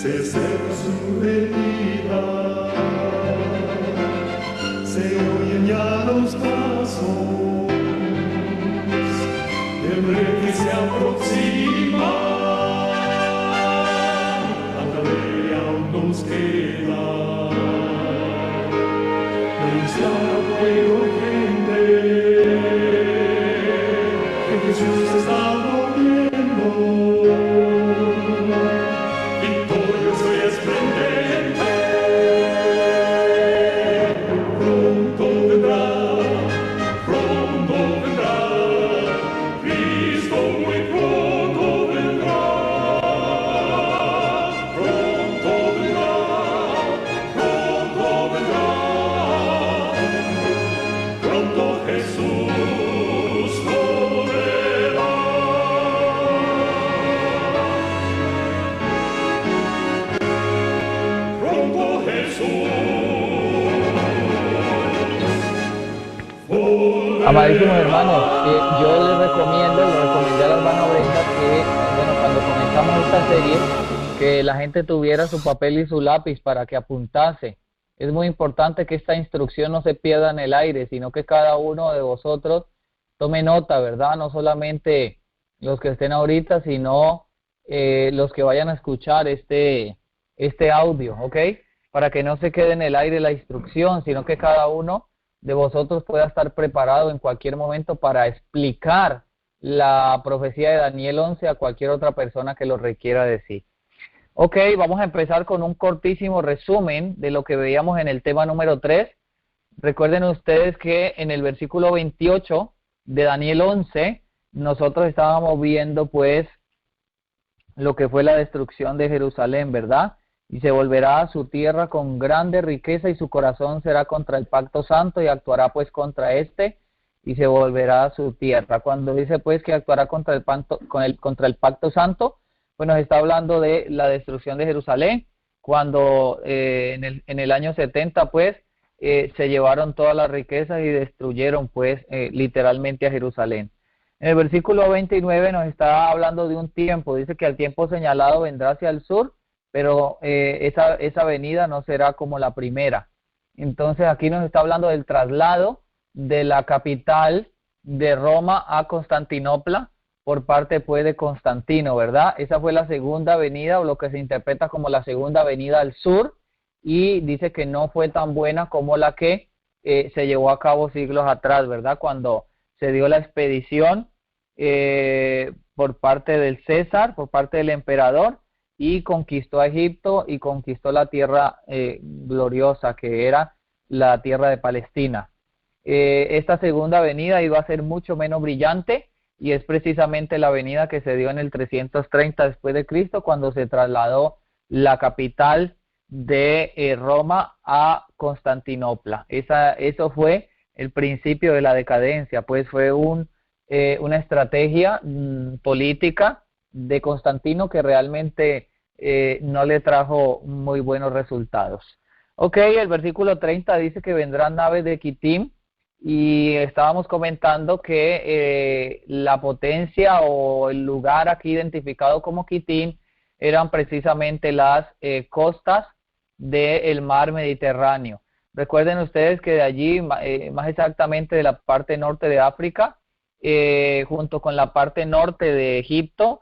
se acerca su venida, se oyen ya los pasos del rey que se aproxima. Tanta ley aún nos queda, denunciar a pueblo gente que Jesús está volviendo. Victorioso y esplendente, pronto vendrá, Cristo muy pronto vendrá, pronto vendrá, pronto Jesús volverá. Pronto Jesús volverá. Amadísimos hermanos, yo les recomiendo, le recomendé a la hermana Brenda que, bueno, cuando comenzamos esta serie, que la gente tuviera su papel y su lápiz para que apuntase. Es muy importante que esta instrucción no se pierda en el aire, sino que cada uno de vosotros tome nota, ¿verdad? No solamente los que estén ahorita, sino los que vayan a escuchar este audio, ¿ok? Para que no se quede en el aire la instrucción, sino que cada uno de vosotros pueda estar preparado en cualquier momento para explicar la profecía de Daniel 11 a cualquier otra persona que lo requiera decir. Ok, vamos a empezar con un cortísimo resumen de lo que veíamos en el tema número 3. Recuerden ustedes que en el versículo 28 de Daniel 11, nosotros estábamos viendo pues lo que fue la destrucción de Jerusalén, ¿verdad? Y se volverá a su tierra con grande riqueza y su corazón será contra el pacto santo y actuará pues contra este y se volverá a su tierra. Cuando dice pues que actuará contra el pacto santo, pues nos está hablando de la destrucción de Jerusalén, cuando en el año 70 pues se llevaron todas las riquezas y destruyeron pues literalmente a Jerusalén. En el versículo 29 nos está hablando de un tiempo, dice que al tiempo señalado vendrá hacia el sur, pero esa venida no será como la primera. Entonces aquí nos está hablando del traslado de la capital de Roma a Constantinopla por parte pues de Constantino, ¿verdad? Esa fue la segunda venida, o lo que se interpreta como la segunda venida al sur, y dice que no fue tan buena como la que se llevó a cabo siglos atrás, ¿verdad? Cuando se dio la expedición por parte del César, por parte del emperador, y conquistó a Egipto y conquistó la tierra gloriosa que era la tierra de Palestina. Esta segunda venida iba a ser mucho menos brillante y es precisamente la venida que se dio en el 330 después de Cristo, cuando se trasladó la capital de Roma a Constantinopla. Eso fue el principio de la decadencia, pues fue una estrategia política de Constantino que realmente no le trajo muy buenos resultados. Ok, el versículo 30 dice que vendrán naves de Quitim, y estábamos comentando que la potencia o el lugar aquí identificado como Quitim eran precisamente las costas del mar Mediterráneo. Recuerden ustedes que de allí, más exactamente de la parte norte de África, junto con la parte norte de Egipto,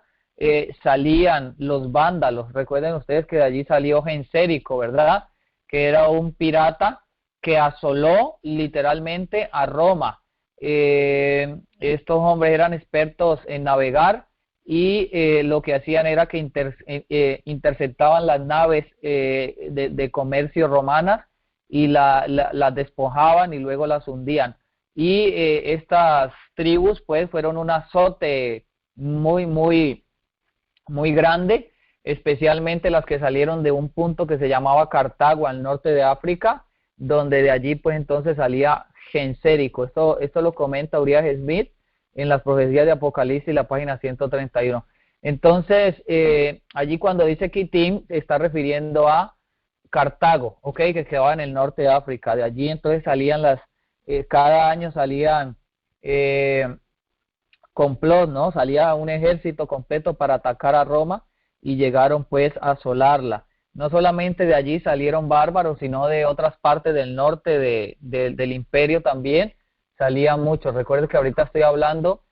salían los vándalos. Recuerden ustedes que de allí salió Gensérico, ¿verdad? Que era un pirata que asoló literalmente a Roma. Estos hombres eran expertos en navegar y lo que hacían era que interceptaban las naves de comercio romanas y las despojaban y luego las hundían. Y estas tribus pues fueron un azote muy grande, especialmente las que salieron de un punto que se llamaba Cartago al norte de África, donde de allí pues entonces salía Gensérico. Esto lo comenta Uriah Smith en las profecías de Apocalipsis, la página 131. Entonces, allí cuando dice Quitim, se está refiriendo a Cartago, ¿ok? Que quedaba en el norte de África. De allí entonces salían cada año salían complot, ¿no? Salía un ejército completo para atacar a Roma y llegaron pues a asolarla. no solamente de allí salieron bárbaros, sino de otras partes del norte del imperio también salían muchos. Recuerden que ahorita estoy hablando,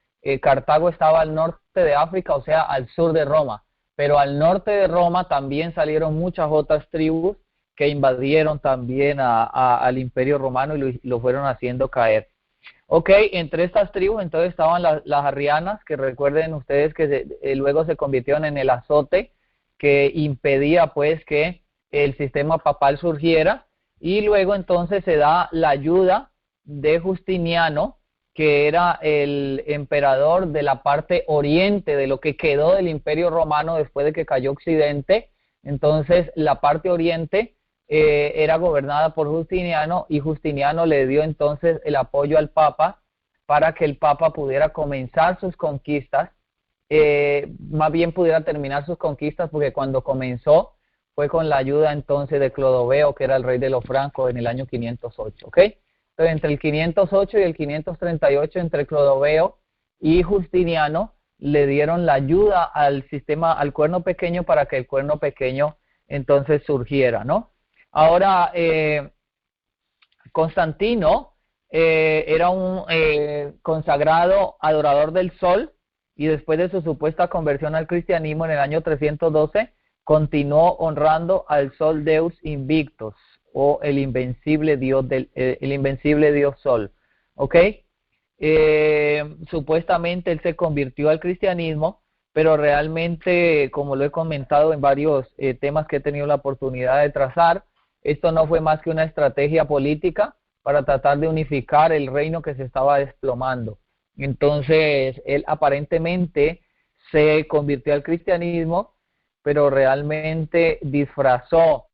Cartago estaba al norte de África, o sea, al sur de Roma, pero al norte de Roma también salieron muchas otras tribus que invadieron también al imperio romano y lo fueron haciendo caer. Ok, entre estas tribus entonces estaban las arrianas, que recuerden ustedes que luego se convirtieron en el azote que impedía pues que el sistema papal surgiera, y luego entonces se da la ayuda de Justiniano, que era el emperador de la parte oriente, de lo que quedó del imperio romano después de que cayó Occidente. Entonces la parte oriente era gobernada por Justiniano, y Justiniano le dio entonces el apoyo al Papa para que el Papa pudiera comenzar sus conquistas, más bien pudiera terminar sus conquistas, porque cuando comenzó fue con la ayuda entonces de Clodoveo, que era el rey de los francos, en el año 508, ¿ok? Entonces, entre el 508 y el 538, entre Clodoveo y Justiniano, le dieron la ayuda al sistema, al cuerno pequeño, para que el cuerno pequeño entonces surgiera, ¿no? Ahora, Constantino era un consagrado adorador del sol, y después de su supuesta conversión al cristianismo en el año 312, continuó honrando al sol Deus Invictus, o el invencible Dios el invencible Dios Sol, ¿ok? Supuestamente él se convirtió al cristianismo, pero realmente, como lo he comentado en varios temas que he tenido la oportunidad de trazar, esto no fue más que una estrategia política para tratar de unificar el reino que se estaba desplomando. Entonces, él aparentemente se convirtió al cristianismo, pero realmente disfrazó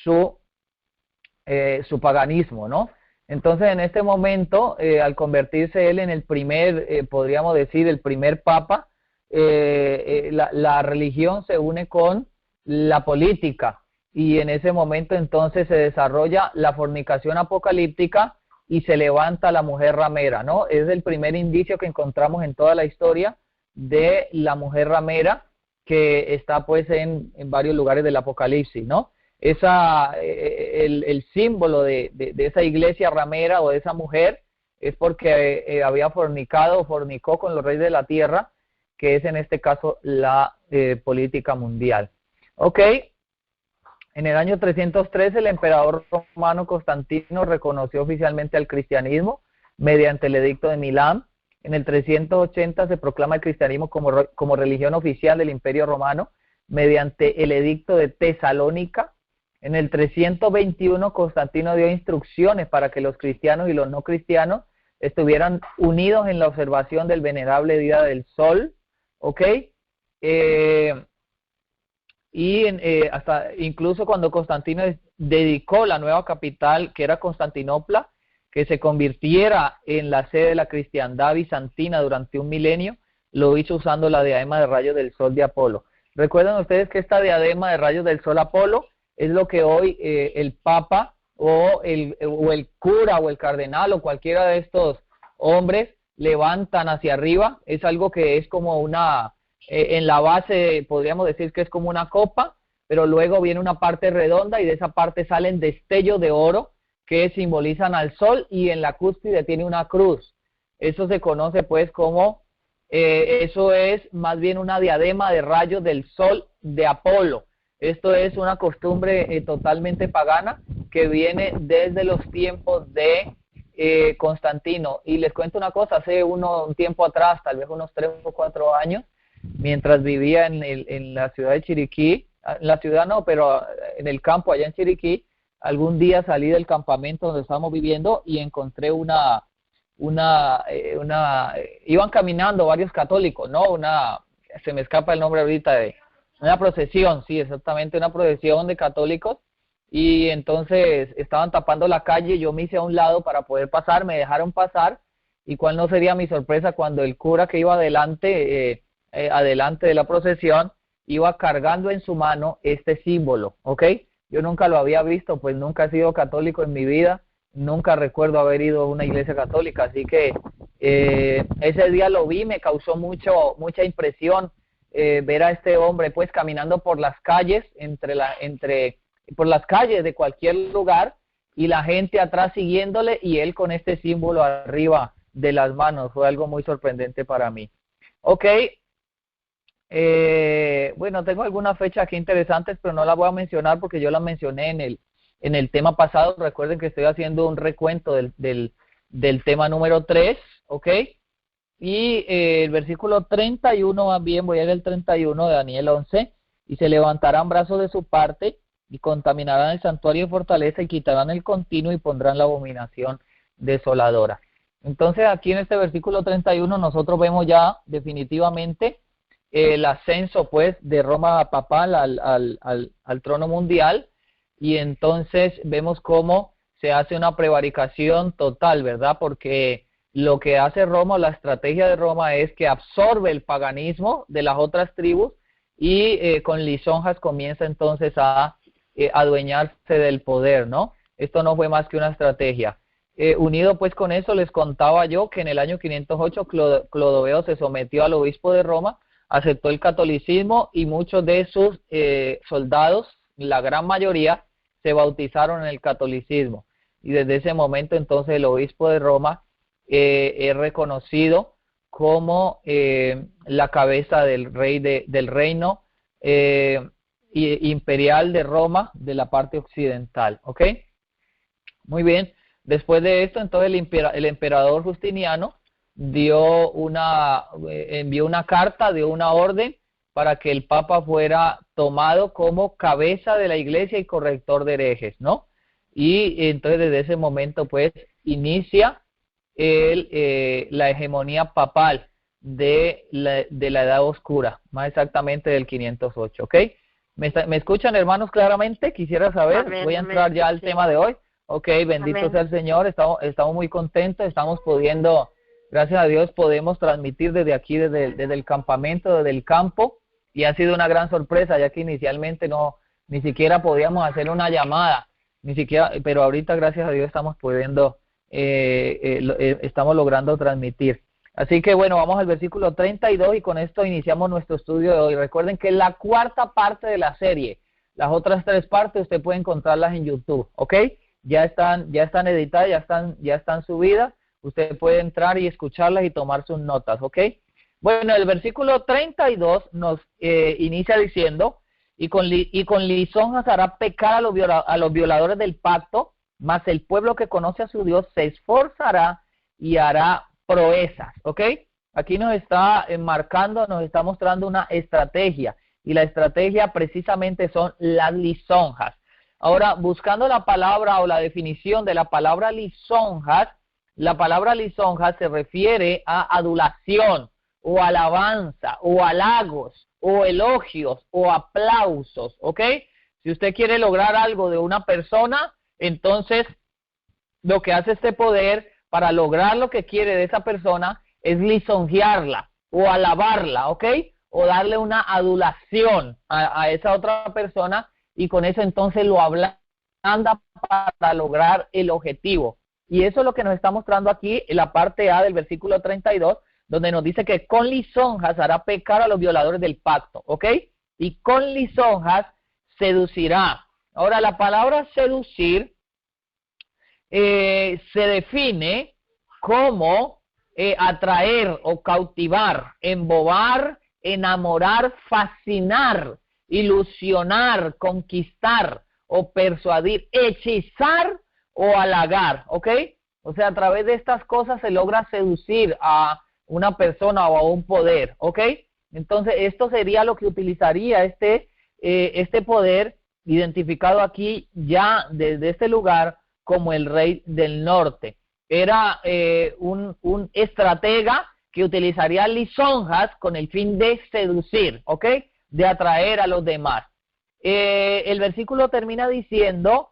su paganismo, ¿no? Entonces, en este momento, al convertirse él en el primer, podríamos decir, el primer papa, la religión se une con la política, y en ese momento entonces se desarrolla la fornicación apocalíptica y se levanta la mujer ramera, ¿no? Es el primer indicio que encontramos en toda la historia de la mujer ramera, que está pues en varios lugares del Apocalipsis, ¿no? El símbolo de esa iglesia ramera o de esa mujer es porque había fornicó con los reyes de la tierra, que es en este caso la política mundial. Ok, en el año 313 el emperador romano Constantino reconoció oficialmente al cristianismo mediante el edicto de Milán. En el 380 se proclama el cristianismo como religión oficial del Imperio Romano mediante el edicto de Tesalónica. En el 321 Constantino dio instrucciones para que los cristianos y los no cristianos estuvieran unidos en la observación del venerable día del sol, ¿ok? Hasta incluso cuando Constantino dedicó la nueva capital, que era Constantinopla, que se convirtiera en la sede de la cristiandad bizantina durante un milenio, lo hizo usando la diadema de rayos del sol de Apolo. Recuerden ustedes que esta diadema de rayos del sol Apolo es lo que hoy el Papa o el cura o el cardenal o cualquiera de estos hombres levantan hacia arriba. Es algo que es como una, en la base podríamos decir que es como una copa, pero luego viene una parte redonda y de esa parte salen destellos de oro que simbolizan al sol, y en la cúspide tiene una cruz. Eso se conoce pues como, eso es más bien una diadema de rayos del sol de Apolo. Esto es una costumbre totalmente pagana que viene desde los tiempos de Constantino. Y les cuento una cosa, hace un tiempo atrás, tal vez unos 3 o 4 años, mientras vivía en la ciudad de Chiriquí, en la ciudad no, pero en el campo allá en Chiriquí, algún día salí del campamento donde estábamos viviendo y encontré iban caminando varios católicos, ¿no? Se me escapa el nombre ahorita, de una procesión, sí, exactamente, una procesión de católicos, y entonces estaban tapando la calle. Yo me hice a un lado para poder pasar, me dejaron pasar, y cuál no sería mi sorpresa cuando el cura que iba adelante de la procesión iba cargando en su mano este símbolo, ¿ok? Yo nunca lo había visto, pues nunca he sido católico en mi vida, nunca recuerdo haber ido a una iglesia católica, así que ese día lo vi, me causó mucha impresión ver a este hombre pues caminando por las calles, por las calles de cualquier lugar, y la gente atrás siguiéndole y él con este símbolo arriba de las manos. Fue algo muy sorprendente para mí. Ok, bueno, tengo algunas fechas aquí interesantes, pero no las voy a mencionar porque yo las mencioné en el tema pasado. Recuerden que estoy haciendo un recuento del tema número 3, ¿ok? Y el versículo 31, más bien, voy a ir al 31 de Daniel 11, y se levantarán brazos de su parte, y contaminarán el santuario de fortaleza, y quitarán el continuo, y pondrán la abominación desoladora. Entonces, aquí en este versículo 31, nosotros vemos ya definitivamente el ascenso, pues, de Roma papal al trono mundial, y entonces vemos cómo se hace una prevaricación total, ¿verdad? Porque lo que hace Roma, la estrategia de Roma es que absorbe el paganismo de las otras tribus y con lisonjas comienza entonces a adueñarse del poder, ¿no? Esto no fue más que una estrategia. Unido pues con eso, les contaba yo que en el año 508 Clodoveo se sometió al obispo de Roma, aceptó el catolicismo y muchos de sus soldados, la gran mayoría, se bautizaron en el catolicismo. Y desde ese momento entonces el obispo de Roma es reconocido como la cabeza del rey del reino imperial de Roma de la parte occidental, ¿ok? Muy bien. Después de esto, entonces el emperador Justiniano envió una carta, dio una orden para que el Papa fuera tomado como cabeza de la iglesia y corrector de herejes, ¿no? Y entonces desde ese momento pues inicia la hegemonía papal de la Edad Oscura, más exactamente del 508, ¿ok? ¿Me escuchan, hermanos, claramente? Quisiera saber, Amén, voy a entrar amén, ya al sí. tema de hoy. Ok, bendito Amén. sea el Señor, estamos muy contentos, estamos pudiendo, gracias a Dios, podemos transmitir desde aquí, desde el campamento, desde el campo, y ha sido una gran sorpresa, ya que inicialmente ni siquiera podíamos hacer una llamada, ni siquiera, pero ahorita, gracias a Dios, estamos pudiendo, estamos logrando transmitir. Así que bueno, vamos al versículo 32 y con esto iniciamos nuestro estudio de hoy. Recuerden que es la cuarta parte de la serie. Las otras 3 partes usted puede encontrarlas en YouTube, ¿ok? Ya están editadas, ya están subidas. Usted puede entrar y escucharlas y tomar sus notas, ¿ok? Bueno, el versículo 32 nos inicia diciendo, y con lisonjas hará pecar a los violadores del pacto, mas el pueblo que conoce a su Dios se esforzará y hará proezas, ¿ok? Aquí nos está enmarcando, nos está mostrando una estrategia, y la estrategia precisamente son las lisonjas. Ahora, buscando la palabra o la definición de la palabra lisonjas se refiere a adulación, o alabanza, o halagos, o elogios, o aplausos, ¿ok? Si usted quiere lograr algo de una persona, entonces lo que hace este poder para lograr lo que quiere de esa persona es lisonjearla o alabarla, ¿ok? O darle una adulación a esa otra persona, y con eso entonces lo ablanda para lograr el objetivo. Y eso es lo que nos está mostrando aquí en la parte A del versículo 32, donde nos dice que con lisonjas hará pecar a los violadores del pacto, ¿ok? Y con lisonjas seducirá. Ahora, la palabra seducir se define como atraer o cautivar, embobar, enamorar, fascinar, ilusionar, conquistar o persuadir, hechizar o halagar, ¿ok? O sea, a través de estas cosas se logra seducir a una persona o a un poder, ¿ok? Entonces, esto sería lo que utilizaría este poder, identificado aquí ya desde este lugar como el rey del norte. Era un estratega que utilizaría lisonjas con el fin de seducir, ¿ok? De atraer a los demás. El versículo termina diciendo,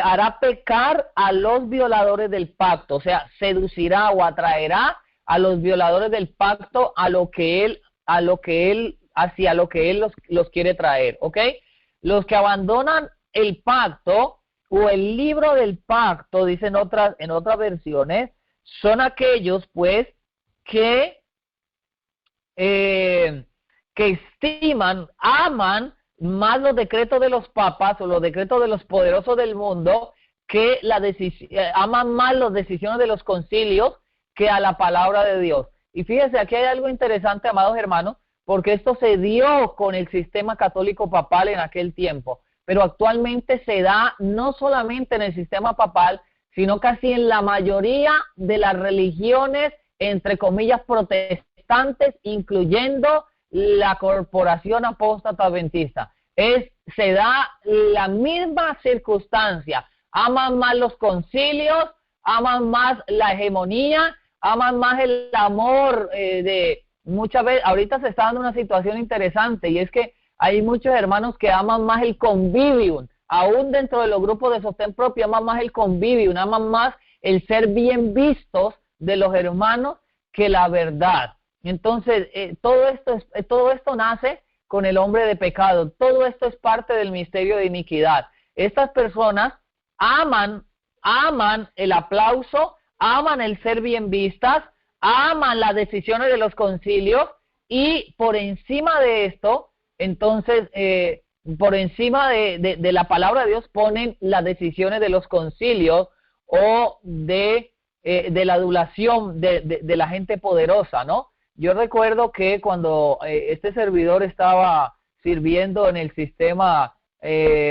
hará pecar a los violadores del pacto, o sea, seducirá o atraerá a los violadores del pacto hacia lo que él los quiere traer, ¿ok? Los que abandonan el pacto o el libro del pacto, dicen en otras versiones, son aquellos pues que que estiman, aman más los decretos de los papas o los decretos de los poderosos del mundo que aman más las decisiones de los concilios que a la palabra de Dios. Y fíjense, aquí hay algo interesante, amados hermanos, porque esto se dio con el sistema católico papal en aquel tiempo, pero actualmente se da no solamente en el sistema papal, sino casi en la mayoría de las religiones, entre comillas, protestantes, incluyendo la Corporación Apóstata Adventista. Se da la misma circunstancia. Aman más los concilios, aman más la hegemonía, aman más el amor de muchas veces. Ahorita se está dando una situación interesante y es que hay muchos hermanos que aman más el convivium, aún dentro de los grupos de sostén propio, aman más el convivium, aman más el ser bien vistos de los hermanos que la verdad. Entonces, todo esto nace con el hombre de pecado. Todo esto es parte del misterio de iniquidad. Estas personas aman el aplauso, aman el ser bien vistas, aman las decisiones de los concilios y por encima de esto, entonces, por encima de la palabra de Dios ponen las decisiones de los concilios o de la adulación de la gente poderosa, ¿no? Yo recuerdo que cuando este servidor estaba sirviendo en el sistema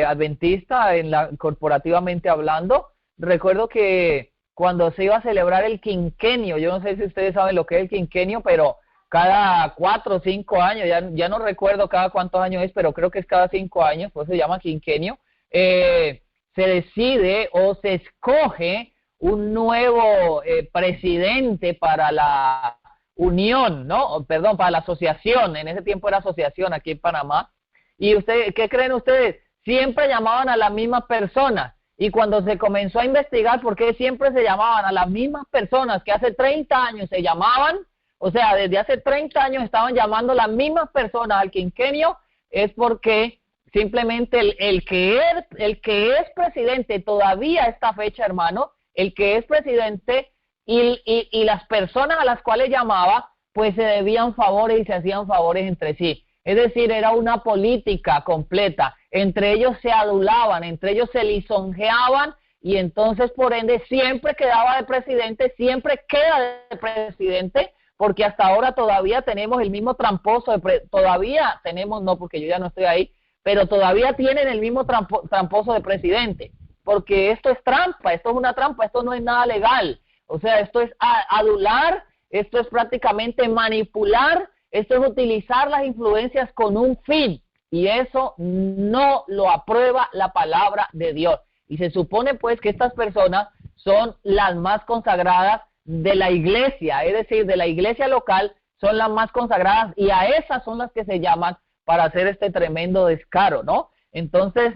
adventista, corporativamente hablando, recuerdo que cuando se iba a celebrar el quinquenio, yo no sé si ustedes saben lo que es el quinquenio, pero cada 4 o 5 años, ya no recuerdo cada cuántos años es, pero creo que es cada 5 años, pues se llama quinquenio, se decide o se escoge un nuevo presidente para la unión, ¿no? Perdón, para la asociación. En ese tiempo era asociación aquí en Panamá. ¿Y qué creen ustedes? Siempre llamaban a las mismas personas. Y cuando se comenzó a investigar por qué siempre se llamaban a las mismas personas que hace 30 años se llamaban, o sea, desde hace 30 años estaban llamando las mismas personas al quinquenio, es porque simplemente el que es presidente todavía a esta fecha, hermano, el que es presidente y las personas a las cuales llamaba, pues se debían favores y se hacían favores entre sí. Es decir, era una política completa. Entre ellos se adulaban, entre ellos se lisonjeaban y entonces, por ende, siempre quedaba de presidente, siempre queda de presidente, porque hasta ahora todavía tenemos el mismo tramposo, todavía tenemos, no porque yo ya no estoy ahí, pero todavía tienen el mismo tramposo de presidente, porque esto es trampa, esto es una trampa, esto no es nada legal. O sea, esto es adular, esto es prácticamente manipular, esto es utilizar las influencias con un fin. Y eso no lo aprueba la palabra de Dios. Y se supone pues que estas personas son las más consagradas de la iglesia, es decir, de la iglesia local son las más consagradas y a esas son las que se llaman para hacer este tremendo descaro, ¿no? Entonces,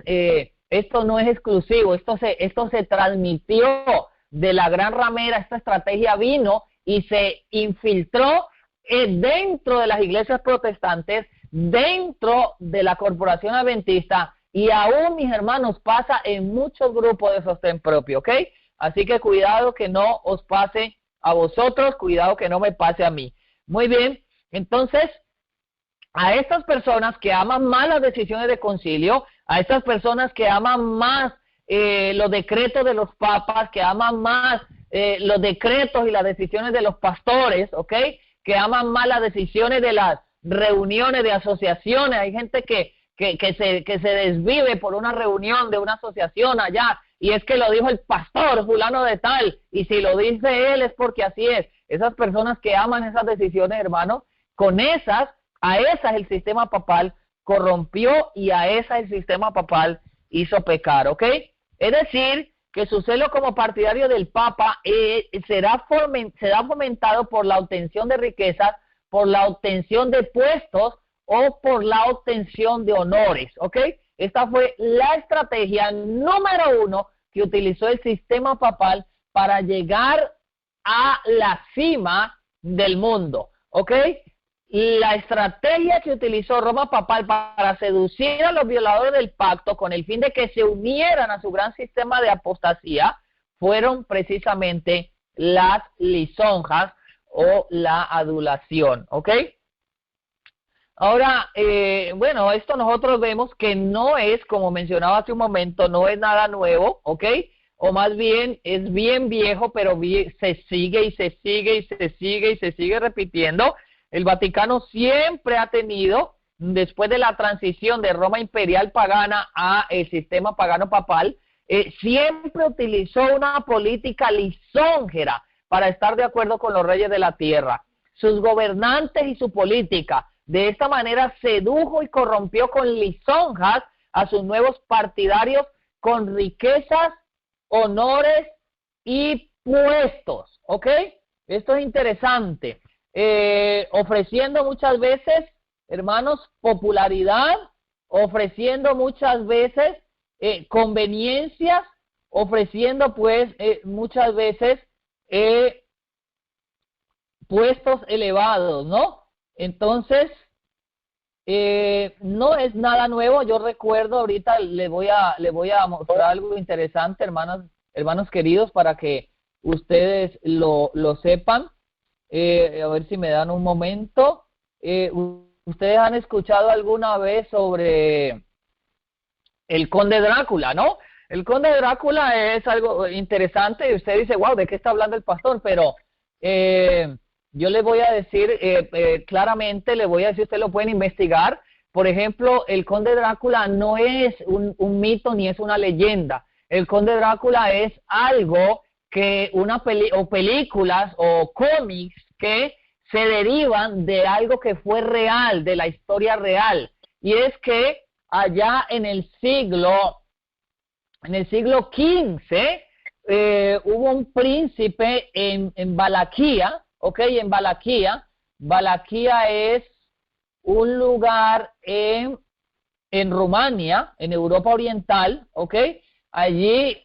esto no es exclusivo, esto se transmitió de la gran ramera, esta estrategia vino y se infiltró dentro de las iglesias protestantes, dentro de la corporación adventista y aún, mis hermanos, pasa en muchos grupos de sostén propio, ¿ok? Así que cuidado que no os pase a vosotros, cuidado que no me pase a mí. Muy bien, entonces, a estas personas que aman más las decisiones de concilio, a estas personas que aman más los decretos de los papas, que aman más los decretos y las decisiones de los pastores, ¿ok? Que aman más las decisiones de las reuniones de asociaciones. Hay gente que se desvive por una reunión de una asociación allá, y es que lo dijo el pastor fulano de tal, y si lo dice él es porque así es. Esas personas que aman esas decisiones, hermano, a esas el sistema papal corrompió y a esas el sistema papal hizo pecar, ¿ok? Es decir, que su celo como partidario del Papa será fomentado por la obtención de riquezas, por la obtención de puestos o por la obtención de honores, ¿ok? Esta fue la estrategia número 1 que utilizó el sistema papal para llegar a la cima del mundo, ¿ok? La estrategia que utilizó Roma papal para seducir a los violadores del pacto con el fin de que se unieran a su gran sistema de apostasía fueron precisamente las lisonjas o la adulación, ¿ok? Ahora, bueno, esto nosotros vemos que no es, como mencionaba hace un momento, no es nada nuevo, ¿ok? O más bien es bien viejo, pero se sigue y se sigue y se sigue y se sigue repitiendo. El Vaticano siempre ha tenido, después de la transición de Roma imperial pagana a el sistema pagano papal, siempre utilizó una política lisonjera para estar de acuerdo con los reyes de la tierra. Sus gobernantes y su política de esta manera sedujo y corrompió con lisonjas a sus nuevos partidarios con riquezas, honores y puestos, ¿ok? Esto es interesante. Ofreciendo muchas veces, hermanos, popularidad, ofreciendo muchas veces conveniencias, ofreciendo pues muchas veces puestos elevados, ¿no? Entonces, no es nada nuevo. Yo recuerdo, ahorita le voy a mostrar algo interesante, hermanos queridos, para que ustedes lo sepan. A ver si me dan un momento. Ustedes han escuchado alguna vez sobre el Conde Drácula, ¿no? El Conde Drácula es algo interesante y usted dice, wow, ¿de qué está hablando el pastor? Pero yo le voy a decir claramente, le voy a decir, ustedes lo pueden investigar. Por ejemplo, el Conde Drácula no es un mito ni es una leyenda. El Conde Drácula es algo que películas o cómics que se derivan de algo que fue real, de la historia real. Y es que allá en el siglo XV hubo un príncipe en Valaquia, ¿ok? En Valaquia. Valaquia es un lugar en Rumania, en Europa Oriental, ¿ok? Allí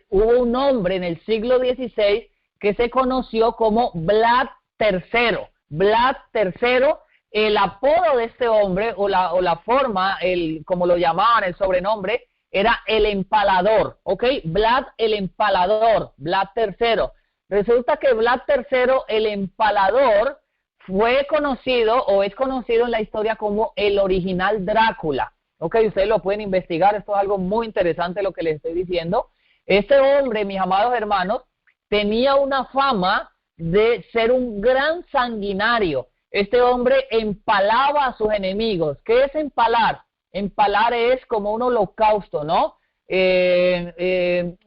hubo un hombre en el siglo XVI que se conoció como Vlad III. Vlad III, el apodo de este hombre o la forma, como lo llamaban, el sobrenombre, era el Empalador, ¿ok? Vlad el Empalador, Vlad III. Resulta que Vlad III, el Empalador, fue conocido o es conocido en la historia como el original Drácula. Ok, ustedes lo pueden investigar, esto es algo muy interesante lo que les estoy diciendo. Este hombre, mis amados hermanos, tenía una fama de ser un gran sanguinario. Este hombre empalaba a sus enemigos. ¿Qué es empalar? Empalar es como un holocausto, ¿no? Le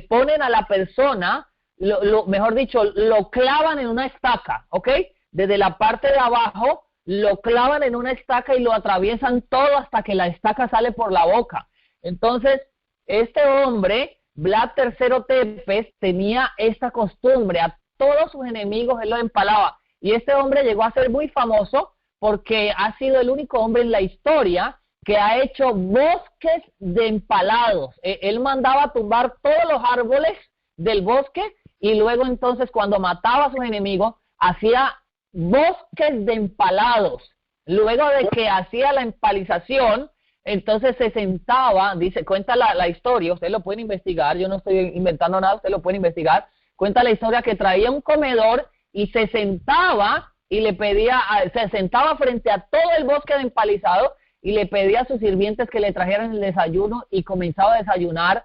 ponen a la persona, mejor dicho, lo clavan en una estaca, ¿ok? Desde la parte de abajo lo clavan en una estaca y lo atraviesan todo hasta que la estaca sale por la boca. Entonces, este hombre, Vlad III Tepes, tenía esta costumbre. A todos sus enemigos él los empalaba. Y este hombre llegó a ser muy famoso porque ha sido el único hombre en la historia que ha hecho bosques de empalados. Él mandaba tumbar todos los árboles del bosque y luego entonces cuando mataba a sus enemigos hacía bosques de empalados. Luego de que hacía la empalización, entonces se sentaba, cuenta la historia, ustedes lo pueden investigar, yo no estoy inventando nada, ustedes lo pueden investigar, cuenta la historia que traía un comedor y se sentaba y se sentaba frente a todo el bosque de empalizado y le pedía a sus sirvientes que le trajeran el desayuno y comenzaba a desayunar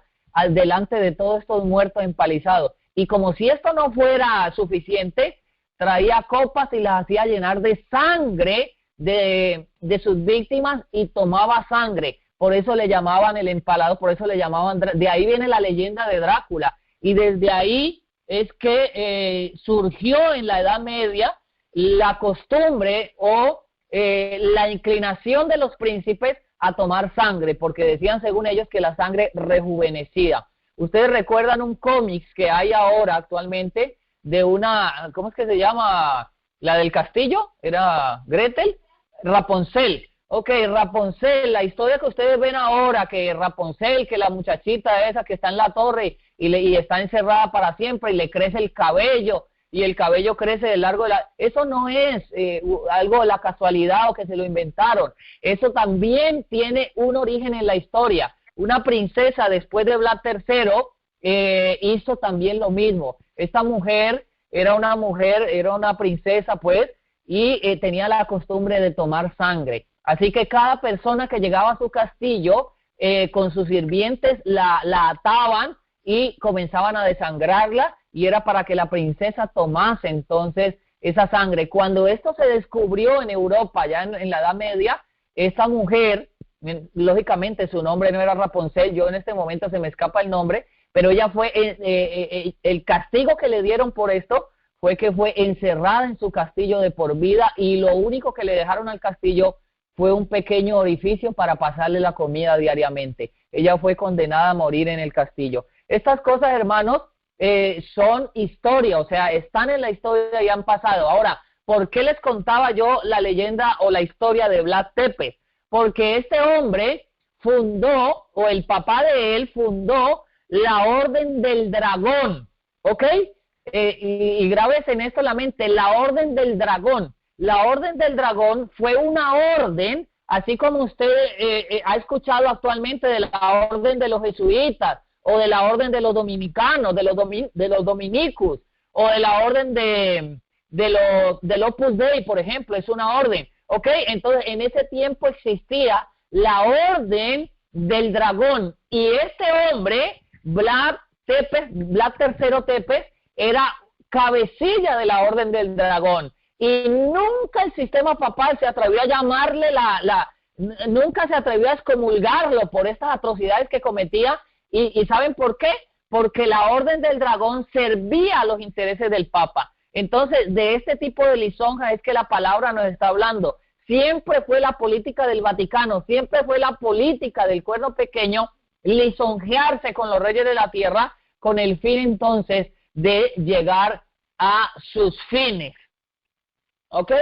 delante de todos estos muertos empalizados. Y como si esto no fuera suficiente, traía copas y las hacía llenar de sangre de sus víctimas y tomaba sangre. Por eso le llamaban el empalado, por eso le llamaban, de ahí viene la leyenda de Drácula. Y desde ahí es que surgió en la Edad Media la costumbre o la inclinación de los príncipes a tomar sangre, porque decían según ellos que la sangre rejuvenecía. Ustedes recuerdan un cómic que hay ahora actualmente de una, ¿cómo es que se llama? La del castillo, era Gretel, Rapunzel. Ok, Rapunzel, la historia que ustedes ven ahora, que Rapunzel, que la muchachita esa que está en la torre y está encerrada para siempre y le crece el cabello y el cabello crece de largo de eso no es algo de la casualidad o que se lo inventaron. Eso también tiene un origen en la historia. Una princesa después de Vlad III hizo también lo mismo. Esta mujer era una princesa, pues, y tenía la costumbre de tomar sangre. Así que cada persona que llegaba a su castillo con sus sirvientes la ataban y comenzaban a desangrarla, y era para que la princesa tomase entonces esa sangre. Cuando esto se descubrió en Europa, ya en la Edad Media, esa mujer, lógicamente su nombre no era Rapunzel, yo en este momento se me escapa el nombre, pero ella fue, el castigo que le dieron por esto fue que fue encerrada en su castillo de por vida, y lo único que le dejaron al castillo fue un pequeño orificio para pasarle la comida diariamente. Ella fue condenada a morir en el castillo. Estas cosas, hermanos, son historia, o sea, están en la historia y han pasado. Ahora, ¿por qué les contaba yo la leyenda o la historia de Vlad Tepes? Porque este hombre fundó, o el papá de él fundó, la Orden del Dragón, ¿ok? Y grabes en esto la mente, la Orden del Dragón. La Orden del Dragón fue una orden, así como usted ha escuchado actualmente de la Orden de los Jesuitas, o de la Orden de los Dominicanos, de los Dominicus, o de la Orden del Opus Dei, por ejemplo, es una orden, ¿ok? Entonces, en ese tiempo existía la Orden del Dragón, y este hombre, Vlad III Tepes, era cabecilla de la Orden del Dragón, y nunca el sistema papal se atrevió a llamarle nunca se atrevió a excomulgarlo por estas atrocidades que cometía. ¿Y saben por qué? Porque la Orden del Dragón servía a los intereses del Papa. Entonces, de este tipo de lisonja es que la palabra nos está hablando. Siempre fue la política del Vaticano, siempre fue la política del Cuerno Pequeño lisonjearse con los reyes de la tierra, con el fin entonces de llegar a sus fines. ¿Ok?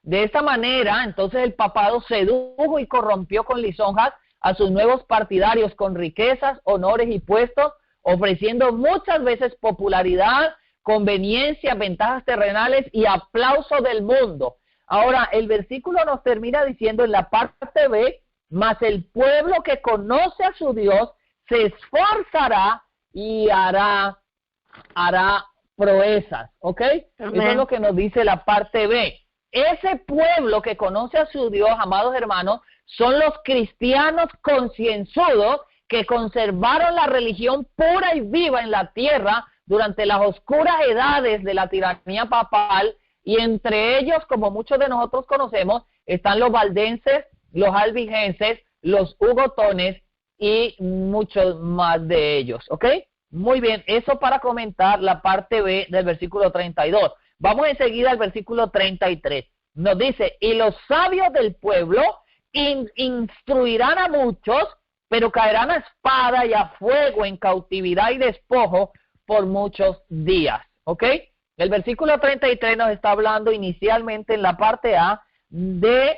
De esta manera, entonces el papado sedujo y corrompió con lisonjas a sus nuevos partidarios con riquezas, honores y puestos, ofreciendo muchas veces popularidad, conveniencia, ventajas terrenales y aplauso del mundo. Ahora, el versículo nos termina diciendo en la parte B, mas el pueblo que conoce a su Dios se esforzará y hará proezas, ¿ok? Amén. Eso es lo que nos dice la parte B. Ese pueblo que conoce a su Dios, amados hermanos, son los cristianos concienzudos que conservaron la religión pura y viva en la tierra durante las oscuras edades de la tiranía papal, y entre ellos, como muchos de nosotros conocemos, están los valdenses, los albigenses, los hugotones y muchos más de ellos, ¿ok? Muy bien, eso para comentar la parte B del versículo 32. Vamos enseguida al versículo 33. Nos dice, y los sabios del pueblo instruirán a muchos, pero caerán a espada y a fuego en cautividad y despojo por muchos días, ¿ok? El versículo 33 nos está hablando inicialmente en la parte A de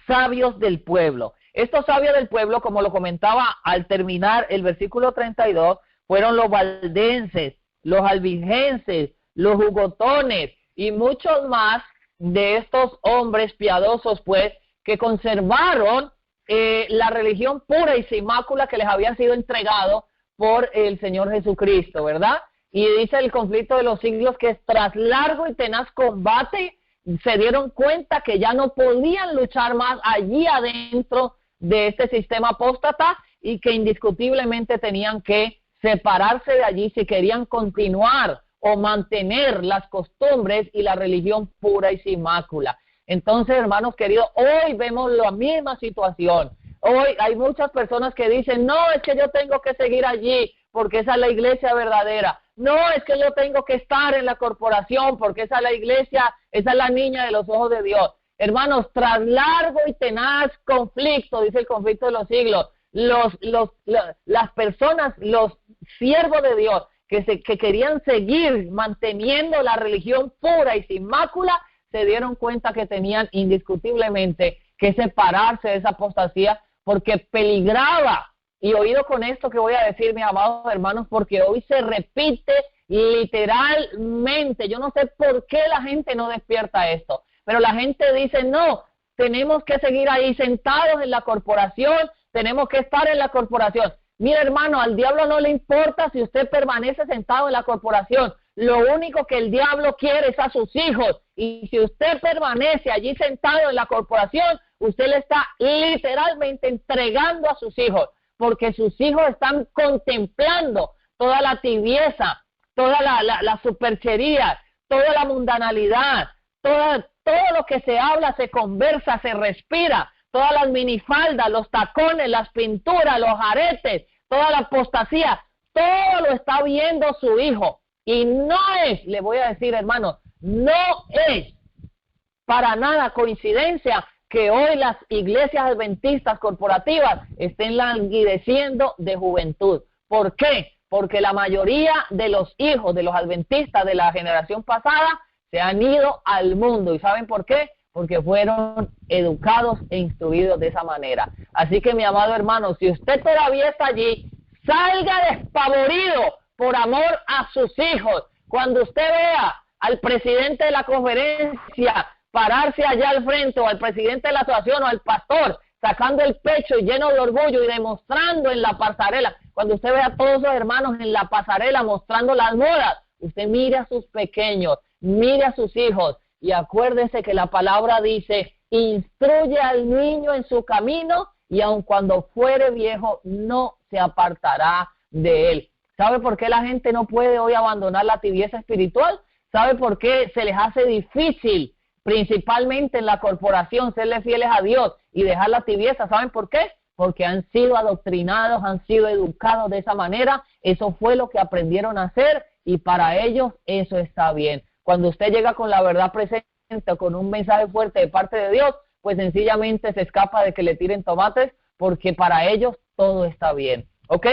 sabios del pueblo. Estos sabios del pueblo, como lo comentaba al terminar el versículo 32, fueron los valdenses, los albigenses, los hugotones y muchos más de estos hombres piadosos, pues, que conservaron la religión pura y sin mácula que les había sido entregado por el Señor Jesucristo, ¿verdad? Y dice el conflicto de los siglos que tras largo y tenaz combate se dieron cuenta que ya no podían luchar más allí adentro de este sistema apóstata y que indiscutiblemente tenían que separarse de allí si querían continuar o mantener las costumbres y la religión pura y sin mácula. Entonces, hermanos queridos, hoy vemos la misma situación. Hoy hay muchas personas que dicen, no, es que yo tengo que seguir allí porque esa es la iglesia verdadera. No, es que yo tengo que estar en la corporación porque esa es la iglesia, esa es la niña de los ojos de Dios. Hermanos, tras largo y tenaz conflicto, dice el conflicto de los siglos, las personas, los siervos de Dios que querían seguir manteniendo la religión pura y sin mácula, se dieron cuenta que tenían indiscutiblemente que separarse de esa apostasía porque peligraba. Y oído con esto que voy a decir, mis amados hermanos, porque hoy se repite literalmente. Yo no sé por qué la gente no despierta esto, pero la gente dice, no, tenemos que seguir ahí sentados en la corporación, tenemos que estar en la corporación. Mira, hermano, al diablo no le importa si usted permanece sentado en la corporación. lo único que el diablo quiere es a sus hijos. Y si usted permanece allí sentado en la corporación, usted le está literalmente entregando a sus hijos, porque sus hijos están contemplando toda la tibieza, toda la superchería, toda la mundanalidad, todo lo que se habla, se conversa, se respira, todas las minifaldas, los tacones, las pinturas, los aretes, toda la apostasía, todo lo está viendo su hijo. Y no es, le voy a decir, hermano, no es para nada coincidencia que hoy las iglesias adventistas corporativas estén languideciendo de juventud. ¿Por qué? Porque la mayoría de los hijos de los adventistas de la generación pasada se han ido al mundo. ¿Y saben por qué? Porque fueron educados e instruidos de esa manera. Así que, mi amado hermano, si usted todavía está allí, salga despavorido por amor a sus hijos. Cuando usted vea al presidente de la conferencia pararse allá al frente, o al presidente de la asociación, o al pastor, sacando el pecho lleno de orgullo y demostrando en la pasarela, cuando usted ve a todos los hermanos en la pasarela mostrando las modas, usted mire a sus pequeños, mire a sus hijos, y acuérdese que la palabra dice, instruye al niño en su camino, y aun cuando fuere viejo, no se apartará de él. ¿Sabe por qué la gente no puede hoy abandonar la tibieza espiritual? ¿Sabe por qué se les hace difícil, principalmente en la corporación, serle fieles a Dios y dejar la tibieza? ¿Saben por qué? Porque han sido adoctrinados, han sido educados de esa manera. Eso fue lo que aprendieron a hacer y para ellos eso está bien. Cuando usted llega con la verdad presente, con un mensaje fuerte de parte de Dios, pues sencillamente se escapa de que le tiren tomates, porque para ellos todo está bien. ¿Ok?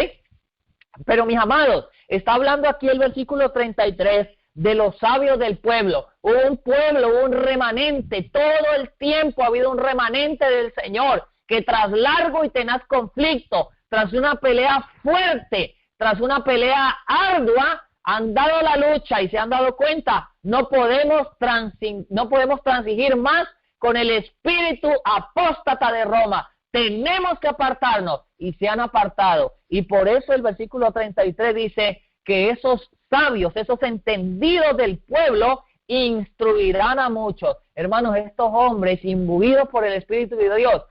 Pero mis amados, está hablando aquí el versículo 33 de los sabios del pueblo. Un pueblo, un remanente, todo el tiempo ha habido un remanente del Señor, que tras largo y tenaz conflicto, tras una pelea fuerte, tras una pelea ardua, han dado la lucha y se han dado cuenta, no podemos transigir más con el espíritu apóstata de Roma. Tenemos que apartarnos, y se han apartado. Y por eso el versículo 33 dice que esos sabios, esos entendidos del pueblo, instruirán a muchos. Hermanos, estos hombres imbuidos por el Espíritu de Dios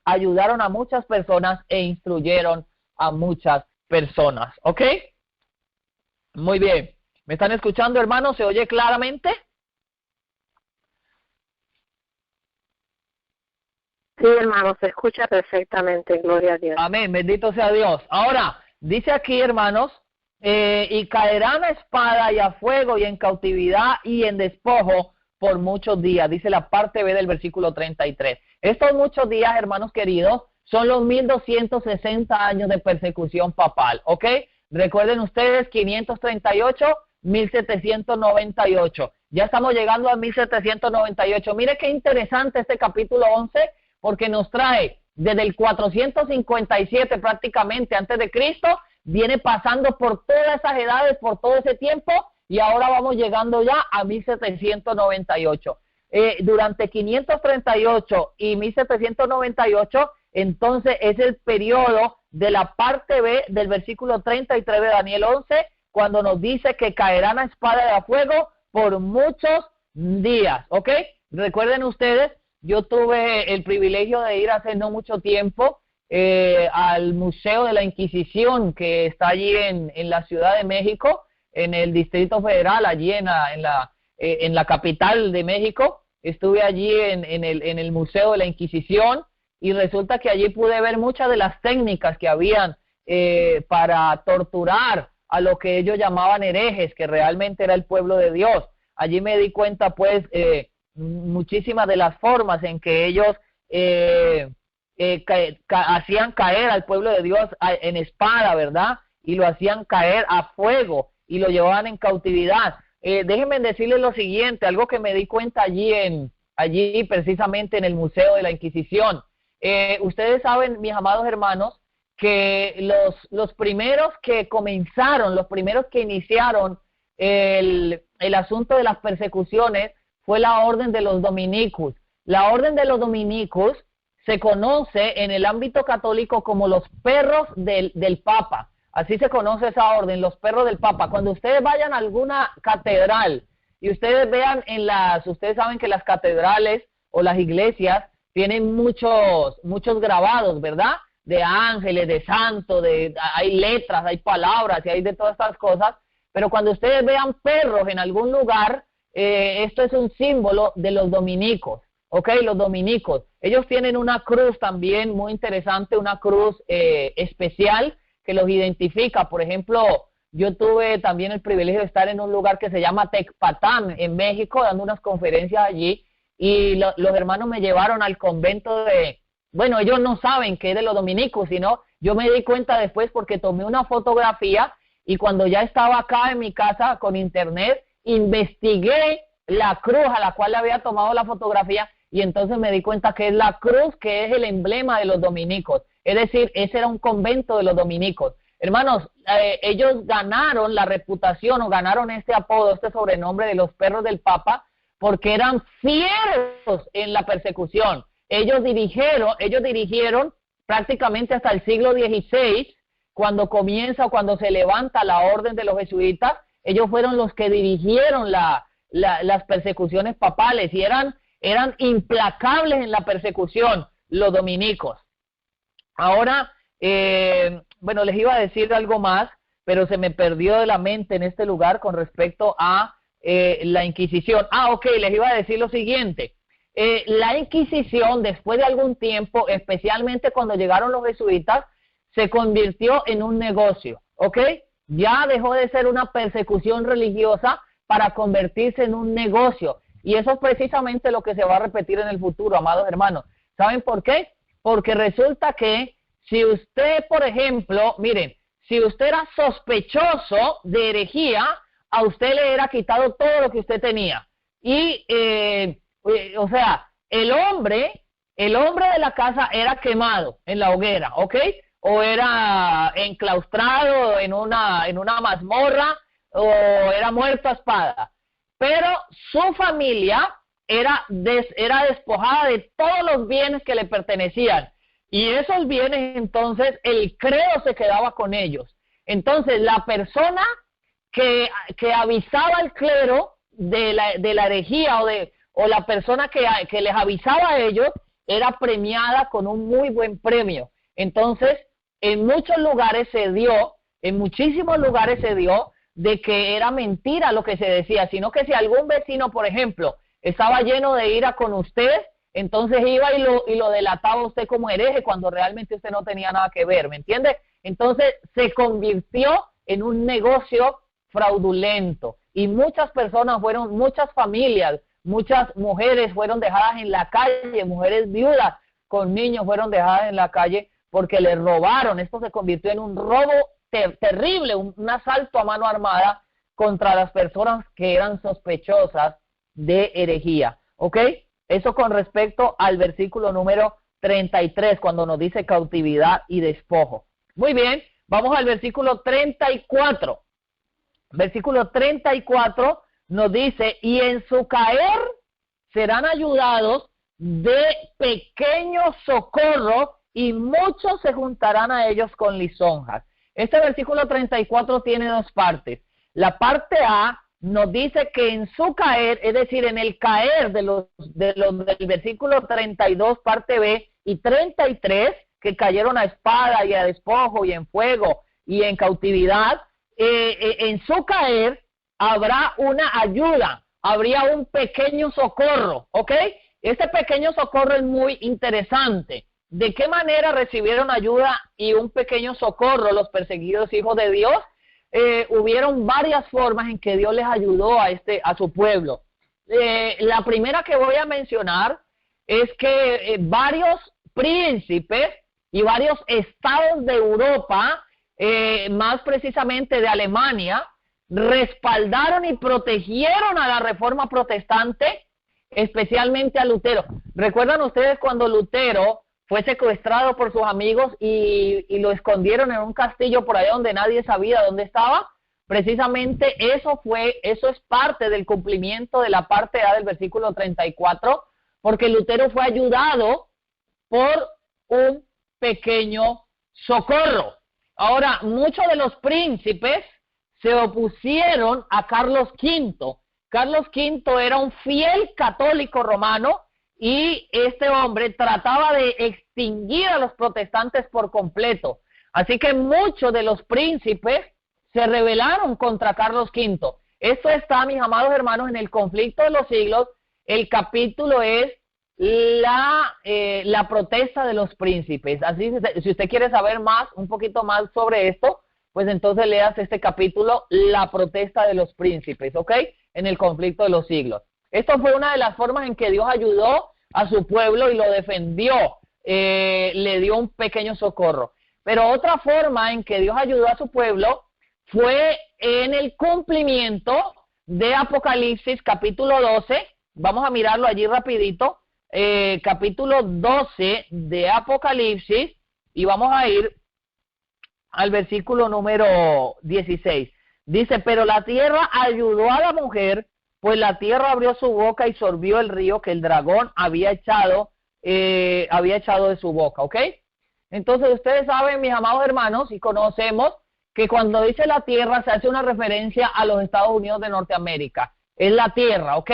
ayudaron a muchas personas e instruyeron a muchas personas. ¿Ok? Muy bien. ¿Me están escuchando, hermanos? ¿Se oye claramente? Sí, hermano, se escucha perfectamente, gloria a Dios. Amén, bendito sea Dios. Ahora, dice aquí, hermanos, y caerán a espada y a fuego y en cautividad y en despojo por muchos días, dice la parte B del versículo 33. Estos muchos días, hermanos queridos, son los 1260 años de persecución papal, ¿ok? Recuerden ustedes, 538, 1798. Ya estamos llegando a 1798. Mire qué interesante este capítulo 11, porque nos trae desde el 457 prácticamente antes de Cristo, viene pasando por todas esas edades, por todo ese tiempo, y ahora vamos llegando ya a 1798. Durante 538 y 1798, entonces es el periodo de la parte B del versículo 33 de Daniel 11, cuando nos dice que caerán a espada y a fuego por muchos días, ¿ok? Recuerden ustedes, yo tuve el privilegio de ir hace no mucho tiempo al Museo de la Inquisición, que está allí en la Ciudad de México, en el Distrito Federal, allí en la capital de México. Estuve allí en el Museo de la Inquisición, y resulta que allí pude ver muchas de las técnicas que habían para torturar a lo que ellos llamaban herejes, que realmente era el pueblo de Dios. Allí me di cuenta, pues, muchísimas de las formas en que ellos hacían caer al pueblo de Dios en espada, ¿verdad? Y lo hacían caer a fuego y lo llevaban en cautividad. Déjenme decirles lo siguiente, algo que me di cuenta allí precisamente en el Museo de la Inquisición. Ustedes saben, mis amados hermanos, que los primeros que comenzaron, los primeros que iniciaron el asunto de las persecuciones fue la orden de los dominicos. La orden de los dominicos se conoce en el ámbito católico como los perros del Papa. Así se conoce esa orden, los perros del Papa. Cuando ustedes vayan a alguna catedral y ustedes vean ustedes saben que las catedrales o las iglesias tienen muchos grabados, ¿verdad? De ángeles, de santos, hay letras, hay palabras y hay de todas estas cosas. Pero cuando ustedes vean perros en algún lugar, esto es un símbolo de los dominicos, ¿ok? Los dominicos. Ellos tienen una cruz también muy interesante, una cruz especial que los identifica. Por ejemplo, yo tuve también el privilegio de estar en un lugar que se llama Tecpatán, en México, dando unas conferencias allí, y los hermanos me llevaron al convento bueno, ellos no saben que es de los dominicos, sino yo me di cuenta después porque tomé una fotografía y cuando ya estaba acá en mi casa con internet, investigué la cruz a la cual le había tomado la fotografía y entonces me di cuenta que es la cruz que es el emblema de los dominicos. Es decir, ese era un convento de los dominicos. Hermanos, ellos ganaron la reputación o ganaron este apodo, este sobrenombre de los perros del Papa porque eran fieros en la persecución. Ellos dirigieron prácticamente hasta el siglo XVI, cuando se levanta la orden de los jesuitas, ellos fueron los que dirigieron las persecuciones papales y eran implacables en la persecución, los dominicos. Ahora, bueno, les iba a decir algo más, pero se me perdió de la mente en este lugar con respecto a la Inquisición. Ok, les iba a decir lo siguiente. La Inquisición, después de algún tiempo, especialmente cuando llegaron los jesuitas, se convirtió en un negocio, ¿ok? Ya dejó de ser una persecución religiosa para convertirse en un negocio. Y eso es precisamente lo que se va a repetir en el futuro, amados hermanos. ¿Saben por qué? Porque resulta que si usted, por ejemplo, miren, si usted era sospechoso de herejía, a usted le era quitado todo lo que usted tenía. Y o sea, el hombre de la casa era quemado en la hoguera, ¿ok? O era enclaustrado en una mazmorra, o era muerto a espada. Pero su familia era despojada de todos los bienes que le pertenecían. Y esos bienes, entonces, el credo se quedaba con ellos. Entonces, la persona que avisaba al clero de la herejía o la persona que les avisaba a ellos era premiada con un muy buen premio. Entonces, en muchísimos lugares se dio de que era mentira lo que se decía, sino que si algún vecino, por ejemplo, estaba lleno de ira con usted, entonces iba y lo delataba usted como hereje cuando realmente usted no tenía nada que ver, ¿me entiende? Entonces se convirtió en un negocio fraudulento y muchas familias, muchas mujeres fueron dejadas en la calle, mujeres viudas con niños fueron dejadas en la calle porque les robaron. Esto se convirtió en un robo terrible, un asalto a mano armada contra las personas que eran sospechosas de herejía, ¿ok? Eso con respecto al versículo número 33, cuando nos dice cautividad y despojo. Muy bien, vamos al versículo 34. Versículo 34 nos dice, y en su caer serán ayudados de pequeño socorro y muchos se juntarán a ellos con lisonjas. Este versículo 34 tiene dos partes. La parte A nos dice que en su caer, es decir, en el caer del versículo 32, parte B, y 33, que cayeron a espada y a despojo y en fuego y en cautividad, en su caer habrá una ayuda, habría un pequeño socorro, ¿ok? Este pequeño socorro es muy interesante. ¿De qué manera recibieron ayuda y un pequeño socorro los perseguidos hijos de Dios? Hubieron varias formas en que Dios les ayudó a su pueblo. La primera que voy a mencionar es que varios príncipes y varios estados de Europa, más precisamente de Alemania, respaldaron y protegieron a la Reforma Protestante, especialmente a Lutero. ¿Recuerdan ustedes cuando Lutero fue secuestrado por sus amigos y lo escondieron en un castillo por allá donde nadie sabía dónde estaba? Precisamente eso es parte del cumplimiento de la parte A del versículo 34, porque Lutero fue ayudado por un pequeño socorro. Ahora, muchos de los príncipes se opusieron a Carlos V. Carlos V era un fiel católico romano y este hombre trataba de extinguir a los protestantes por completo. Así que muchos de los príncipes se rebelaron contra Carlos V. Esto está, mis amados hermanos, en el conflicto de los siglos. El capítulo es la protesta de los príncipes. Así, si usted quiere saber más, un poquito más sobre esto, pues entonces leas este capítulo, la protesta de los príncipes, ¿ok? En el conflicto de los siglos. Esto fue una de las formas en que Dios ayudó a su pueblo y lo defendió, le dio un pequeño socorro. Pero otra forma en que Dios ayudó a su pueblo fue en el cumplimiento de Apocalipsis capítulo 12. Vamos a mirarlo allí rapidito. Capítulo 12 de Apocalipsis, y vamos a ir al versículo número 16. Dice, pero la tierra ayudó a la mujer, pues la tierra abrió su boca y sorbió el río que el dragón había echado de su boca, ¿ok? Entonces ustedes saben, mis amados hermanos, y conocemos que cuando dice la tierra se hace una referencia a los Estados Unidos de Norteamérica. Es la tierra, ¿ok?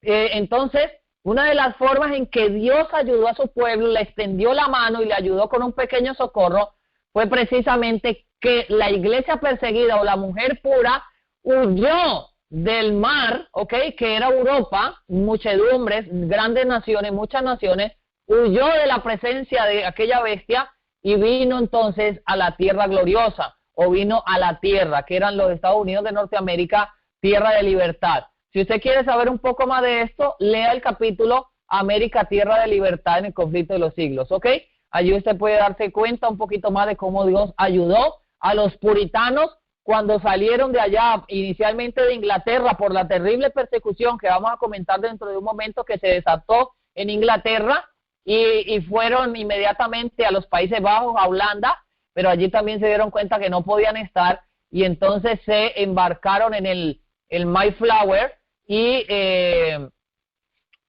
Entonces, una de las formas en que Dios ayudó a su pueblo, le extendió la mano y le ayudó con un pequeño socorro, fue precisamente que la iglesia perseguida o la mujer pura huyó del mar, ¿ok? Que era Europa, muchedumbres, grandes naciones, muchas naciones, huyó de la presencia de aquella bestia y vino entonces a la tierra gloriosa, o vino a la tierra, que eran los Estados Unidos de Norteamérica, tierra de libertad. Si usted quiere saber un poco más de esto, lea el capítulo América, tierra de libertad en el conflicto de los siglos, ¿ok? Allí usted puede darse cuenta un poquito más de cómo Dios ayudó a los puritanos cuando salieron de allá, inicialmente de Inglaterra, por la terrible persecución que vamos a comentar dentro de un momento, que se desató en Inglaterra, y fueron inmediatamente a los Países Bajos, a Holanda, pero allí también se dieron cuenta que no podían estar, y entonces se embarcaron en el Mayflower, y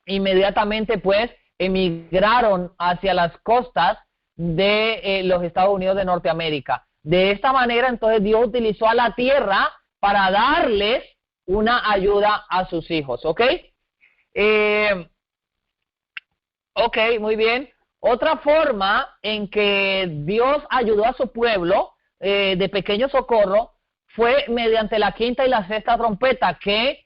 inmediatamente pues emigraron hacia las costas de los Estados Unidos de Norteamérica. De esta manera entonces Dios utilizó a la tierra para darles una ayuda a sus hijos, ¿ok? Ok, muy bien. Otra forma en que Dios ayudó a su pueblo de pequeño socorro fue mediante la quinta y la sexta trompeta, que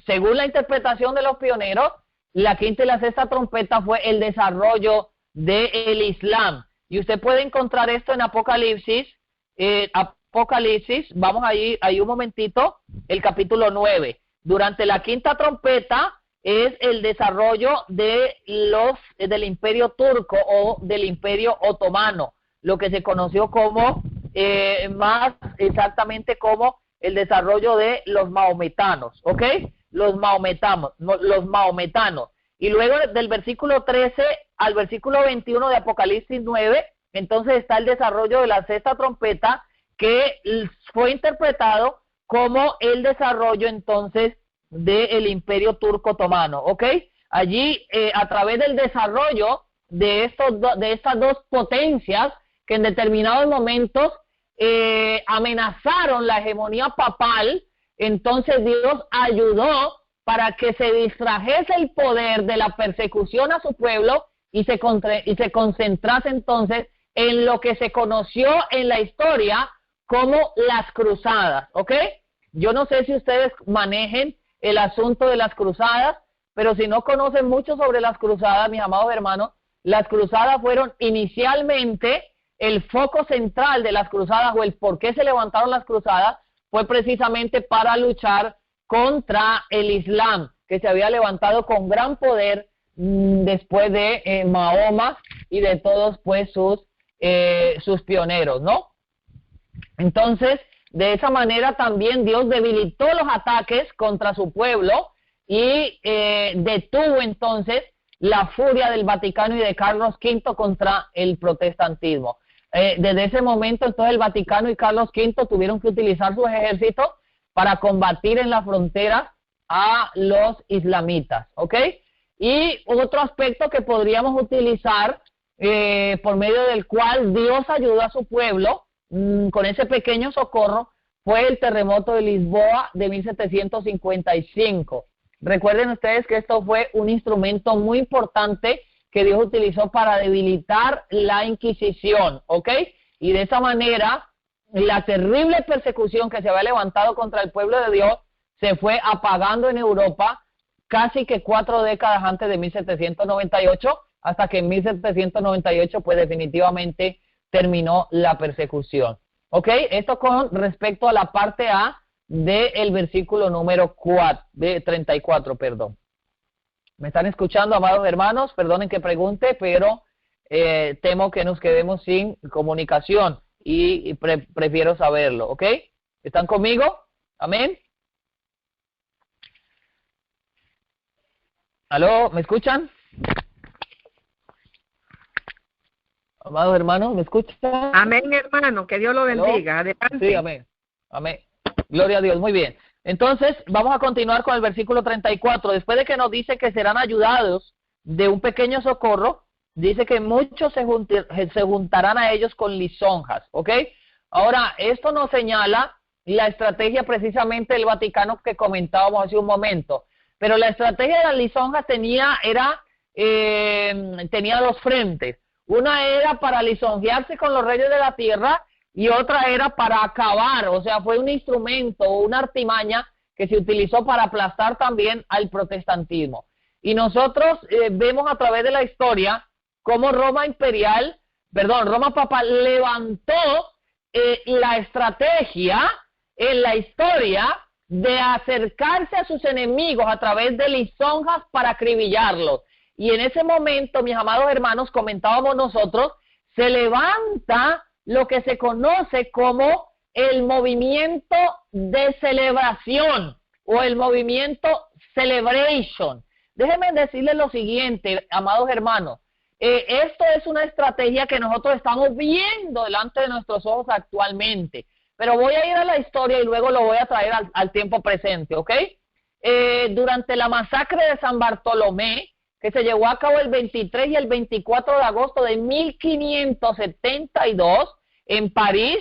según la interpretación de los pioneros, la quinta y la sexta trompeta fue el desarrollo del Islam. Y usted puede encontrar esto en Apocalipsis, vamos ahí un momentito, el capítulo 9. Durante la quinta trompeta es el desarrollo del imperio turco o del imperio otomano, lo que se conoció como, más exactamente como el desarrollo de los maometanos, ¿ok? Los maometanos. Y luego del versículo 13 al versículo 21 de Apocalipsis 9, entonces está el desarrollo de la sexta trompeta, que fue interpretado como el desarrollo entonces del imperio turco otomano, ¿ok? Allí, a través del desarrollo de estas dos potencias que en determinados momentos amenazaron la hegemonía papal, entonces Dios ayudó para que se distrajese el poder de la persecución a su pueblo y se concentrase entonces en lo que se conoció en la historia como las cruzadas, ¿ok? Yo no sé si ustedes manejen el asunto de las cruzadas, pero si no conocen mucho sobre las cruzadas, mis amados hermanos, las cruzadas fueron inicialmente el foco central de las cruzadas, o el por qué se levantaron las cruzadas, fue precisamente para luchar contra el Islam, que se había levantado con gran poder después de Mahoma y de todos pues sus pioneros, ¿no? Entonces, de esa manera también Dios debilitó los ataques contra su pueblo y detuvo entonces la furia del Vaticano y de Carlos V contra el protestantismo. Desde ese momento, entonces, el Vaticano y Carlos V tuvieron que utilizar sus ejércitos para combatir en la frontera a los islamitas, ¿ok? Y otro aspecto que podríamos utilizar por medio del cual Dios ayudó a su pueblo con ese pequeño socorro fue el terremoto de Lisboa de 1755. Recuerden ustedes que esto fue un instrumento muy importante que Dios utilizó para debilitar la Inquisición, ¿ok? Y de esa manera, la terrible persecución que se había levantado contra el pueblo de Dios se fue apagando en Europa casi que 4 décadas antes de 1798, hasta que en 1798 pues definitivamente terminó la persecución. ¿Ok? Esto con respecto a la parte A del versículo número 34, perdón. ¿Me están escuchando, amados hermanos? Perdonen que pregunte, pero temo que nos quedemos sin comunicación y prefiero saberlo, ¿ok? ¿Están conmigo? Amén. ¿Aló? ¿Me escuchan? Amados hermanos, ¿me escuchan? Amén, hermano, que Dios lo ¿Aló? bendiga. Adelante. Sí, amén. Amén. Gloria a Dios, muy bien. Entonces, vamos a continuar con el versículo 34. Después de que nos dice que serán ayudados de un pequeño socorro, dice que muchos se juntarán a ellos con lisonjas, ¿ok? Ahora, esto nos señala la estrategia precisamente del Vaticano que comentábamos hace un momento. Pero la estrategia de las lisonjas tenía dos frentes. Una era para lisonjearse con los reyes de la tierra y otra era para acabar, o sea, fue un instrumento, una artimaña que se utilizó para aplastar también al protestantismo. Y nosotros vemos a través de la historia cómo Roma papal levantó la estrategia en la historia de acercarse a sus enemigos a través de lisonjas para acribillarlos. Y en ese momento, mis amados hermanos, comentábamos nosotros, se levanta lo que se conoce como el movimiento de celebración o el movimiento celebration. Déjenme decirles lo siguiente, amados hermanos, esto es una estrategia que nosotros estamos viendo delante de nuestros ojos actualmente, pero voy a ir a la historia y luego lo voy a traer al tiempo presente, ¿ok? Durante la masacre de San Bartolomé, que se llevó a cabo el 23 y el 24 de agosto de 1572 en París,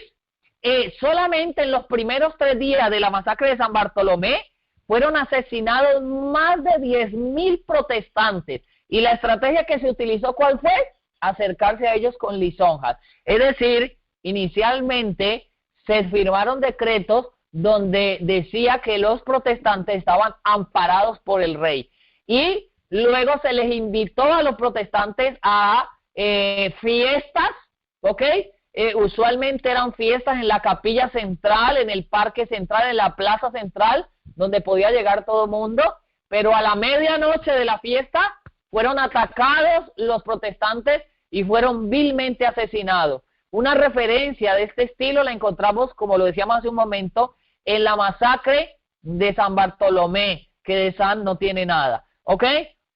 solamente en los primeros 3 días de la masacre de San Bartolomé fueron asesinados más de 10,000 protestantes. Y la estrategia que se utilizó, ¿cuál fue? Acercarse a ellos con lisonjas. Es decir, inicialmente se firmaron decretos donde decía que los protestantes estaban amparados por el rey. Y luego se les invitó a los protestantes a fiestas, ¿ok? Usualmente eran fiestas en la capilla central, en el parque central, en la plaza central, donde podía llegar todo el mundo, pero a la medianoche de la fiesta fueron atacados los protestantes y fueron vilmente asesinados. Una referencia de este estilo la encontramos, como lo decíamos hace un momento, en la masacre de San Bartolomé, que de San no tiene nada, ¿ok?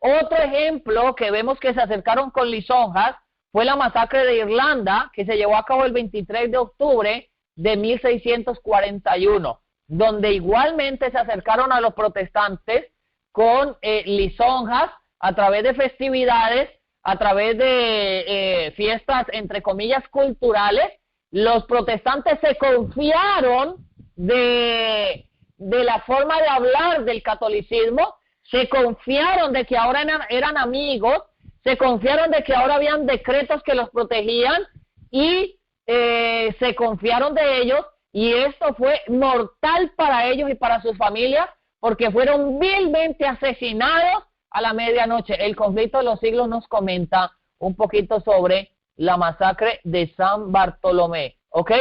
Otro ejemplo que vemos que se acercaron con lisonjas fue la masacre de Irlanda, que se llevó a cabo el 23 de octubre de 1641, donde igualmente se acercaron a los protestantes con lisonjas a través de festividades, a través de fiestas, entre comillas, culturales. Los protestantes se confiaron de la forma de hablar del catolicismo, se confiaron de que ahora eran amigos, se confiaron de que ahora habían decretos que los protegían y se confiaron de ellos, y esto fue mortal para ellos y para sus familias, porque fueron vilmente asesinados a la medianoche. El conflicto de los siglos nos comenta un poquito sobre la masacre de San Bartolomé, ¿ok?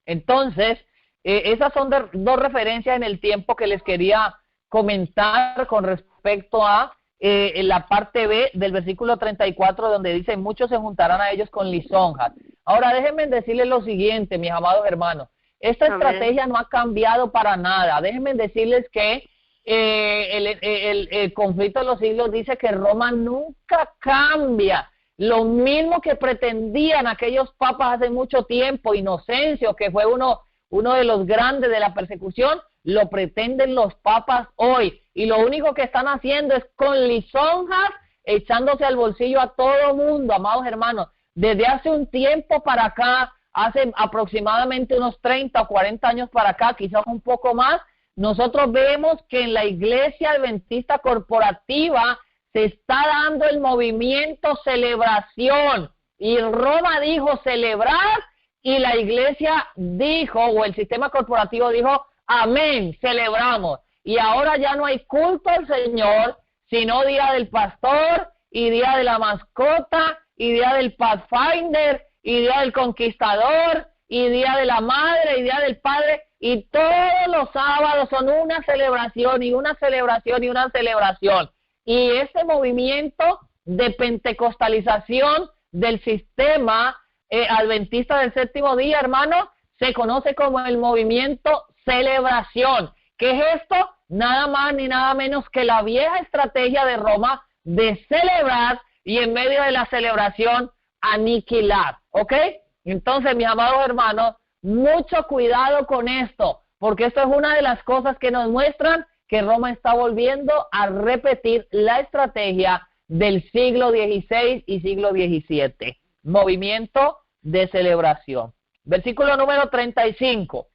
Entonces, esas son dos referencias en el tiempo que les quería comentar con respecto a la parte B del versículo 34, donde dice, muchos se juntarán a ellos con lisonjas. Ahora, déjenme decirles lo siguiente, mis amados hermanos. Esta estrategia no ha cambiado para nada. Déjenme decirles que el conflicto de los siglos dice que Roma nunca cambia. Lo mismo que pretendían aquellos papas hace mucho tiempo, Inocencio, que fue uno de los grandes de la persecución, lo pretenden los papas hoy. Y lo único que están haciendo es con lisonjas, echándose al bolsillo a todo mundo, amados hermanos. Desde hace un tiempo para acá hace aproximadamente unos 30 o 40 años para acá, quizás un poco más, nosotros vemos que en la iglesia adventista corporativa se está dando el movimiento celebración. Y Roma dijo celebrar y la iglesia dijo, o el sistema corporativo dijo, amén, celebramos. Y ahora ya no hay culto al Señor, sino día del pastor y día de la mascota y día del Pathfinder y día del conquistador y día de la madre y día del padre. Y todos los sábados son una celebración y una celebración y una celebración. Y este movimiento de pentecostalización del sistema adventista del séptimo día, hermanos, se conoce como el movimiento celebración. ¿Qué es esto? Nada más ni nada menos que la vieja estrategia de Roma de celebrar y en medio de la celebración aniquilar. ¿Ok? Entonces, mis amados hermanos, mucho cuidado con esto, porque esto es una de las cosas que nos muestran que Roma está volviendo a repetir la estrategia del siglo XVI y siglo XVII. Movimiento de celebración. Versículo número 35.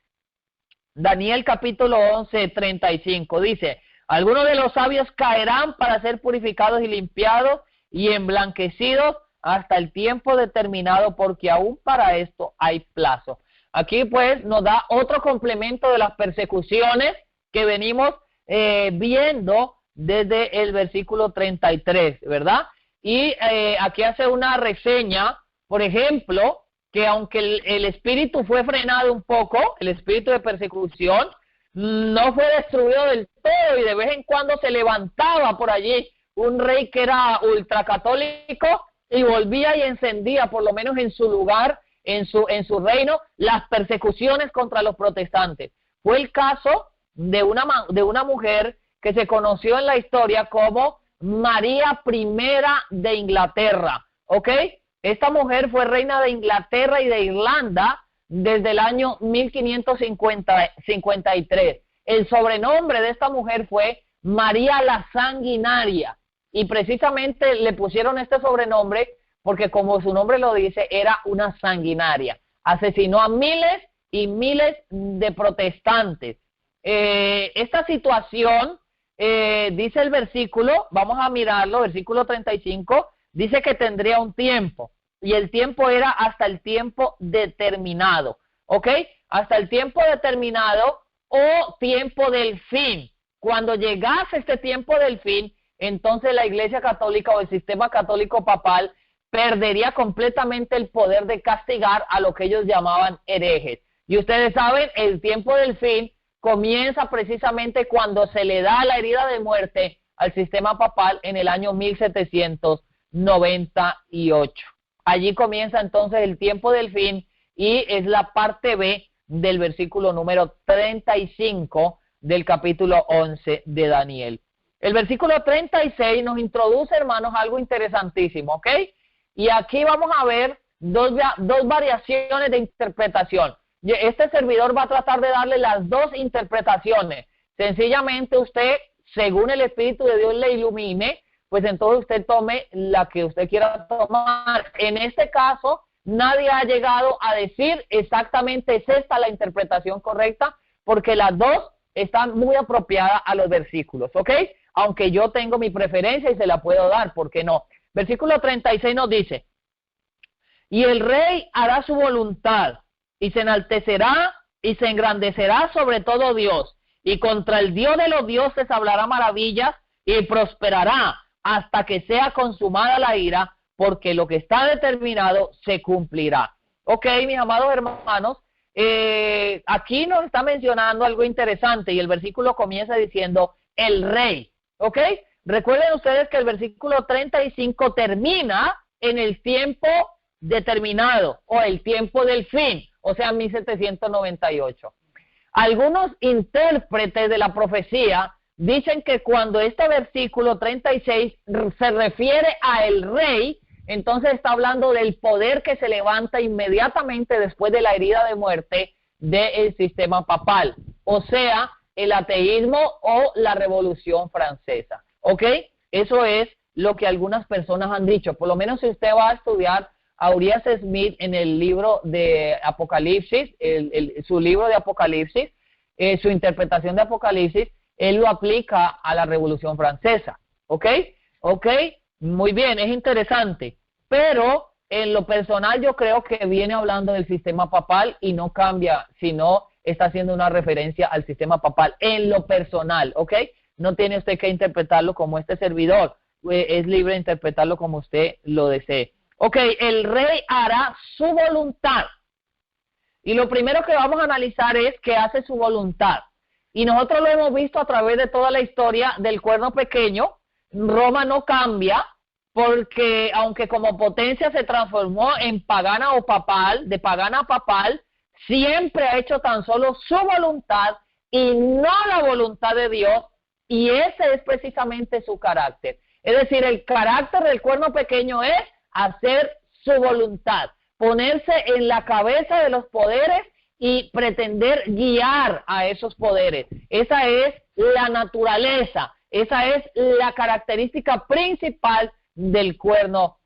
Daniel capítulo 11, 35. Dice, algunos de los sabios caerán para ser purificados y limpiados y emblanquecidos hasta el tiempo determinado, porque aún para esto hay plazo. Aquí pues nos da otro complemento de las persecuciones que venimos viendo desde el versículo 33, ¿verdad? Y aquí hace una reseña, por ejemplo, que aunque el espíritu fue frenado un poco, el espíritu de persecución, no fue destruido del todo y de vez en cuando se levantaba por allí un rey que era ultracatólico y volvía y encendía, por lo menos en su lugar, en su reino, las persecuciones contra los protestantes. Fue el caso de una mujer que se conoció en la historia como María I de Inglaterra, ¿ok? Esta mujer fue reina de Inglaterra y de Irlanda desde el año 1553. El sobrenombre de esta mujer fue María la Sanguinaria y precisamente le pusieron este sobrenombre porque, como su nombre lo dice, era una sanguinaria. Asesinó a miles y miles de protestantes. Esta situación, dice el versículo, vamos a mirarlo, versículo 35, dice que tendría un tiempo, y el tiempo era hasta el tiempo determinado, ¿ok? Hasta el tiempo determinado o tiempo del fin. Cuando llegase este tiempo del fin, entonces la Iglesia Católica o el sistema católico papal perdería completamente el poder de castigar a lo que ellos llamaban herejes. Y ustedes saben, el tiempo del fin comienza precisamente cuando se le da la herida de muerte al sistema papal en el año 1798. Allí comienza entonces el tiempo del fin y es la parte B del versículo número 35 del capítulo 11 de Daniel. El versículo 36 nos introduce, hermanos, algo interesantísimo, ¿ok? Y aquí vamos a ver dos variaciones de interpretación. Este servidor va a tratar de darle las dos interpretaciones. Sencillamente usted, según el Espíritu de Dios le ilumine, pues entonces usted tome la que usted quiera tomar. En este caso, nadie ha llegado a decir exactamente es esta la interpretación correcta, porque las dos están muy apropiadas a los versículos, ¿ok? Aunque yo tengo mi preferencia y se la puedo dar, ¿por qué no? Versículo 36 nos dice, y el rey hará su voluntad, y se enaltecerá y se engrandecerá sobre todo Dios, y contra el Dios de los dioses hablará maravillas, y prosperará hasta que sea consumada la ira, porque lo que está determinado se cumplirá. Ok, mis amados hermanos, aquí nos está mencionando algo interesante, y el versículo comienza diciendo, el rey, ok. Recuerden ustedes que el versículo 35 termina en el tiempo determinado, o el tiempo del fin, o sea, 1798. Algunos intérpretes de la profecía dicen que cuando este versículo 36 se refiere a el rey, entonces está hablando del poder que se levanta inmediatamente después de la herida de muerte del sistema papal, o sea, el ateísmo o la Revolución Francesa, ¿ok? Eso es lo que algunas personas han dicho. Por lo menos si usted va a estudiar a Urias Smith en el libro de Apocalipsis, su libro de Apocalipsis, su interpretación de Apocalipsis, él lo aplica a la Revolución Francesa. ¿Ok? ¿Ok? Muy bien, es interesante. Pero en lo personal yo creo que viene hablando del sistema papal y no cambia, sino está haciendo una referencia al sistema papal en lo personal. ¿Ok? No tiene usted que interpretarlo como este servidor. Es libre de interpretarlo como usted lo desee. Ok, el rey hará su voluntad. Y lo primero que vamos a analizar es que hace su voluntad. Y nosotros lo hemos visto a través de toda la historia del cuerno pequeño. Roma no cambia porque aunque como potencia se transformó en pagana o papal, de pagana a papal, siempre ha hecho tan solo su voluntad y no la voluntad de Dios. Y ese es precisamente su carácter. Es decir, el carácter del cuerno pequeño es hacer su voluntad, ponerse en la cabeza de los poderes y pretender guiar a esos poderes. Esa es la naturaleza, esa es la característica principal del cuerno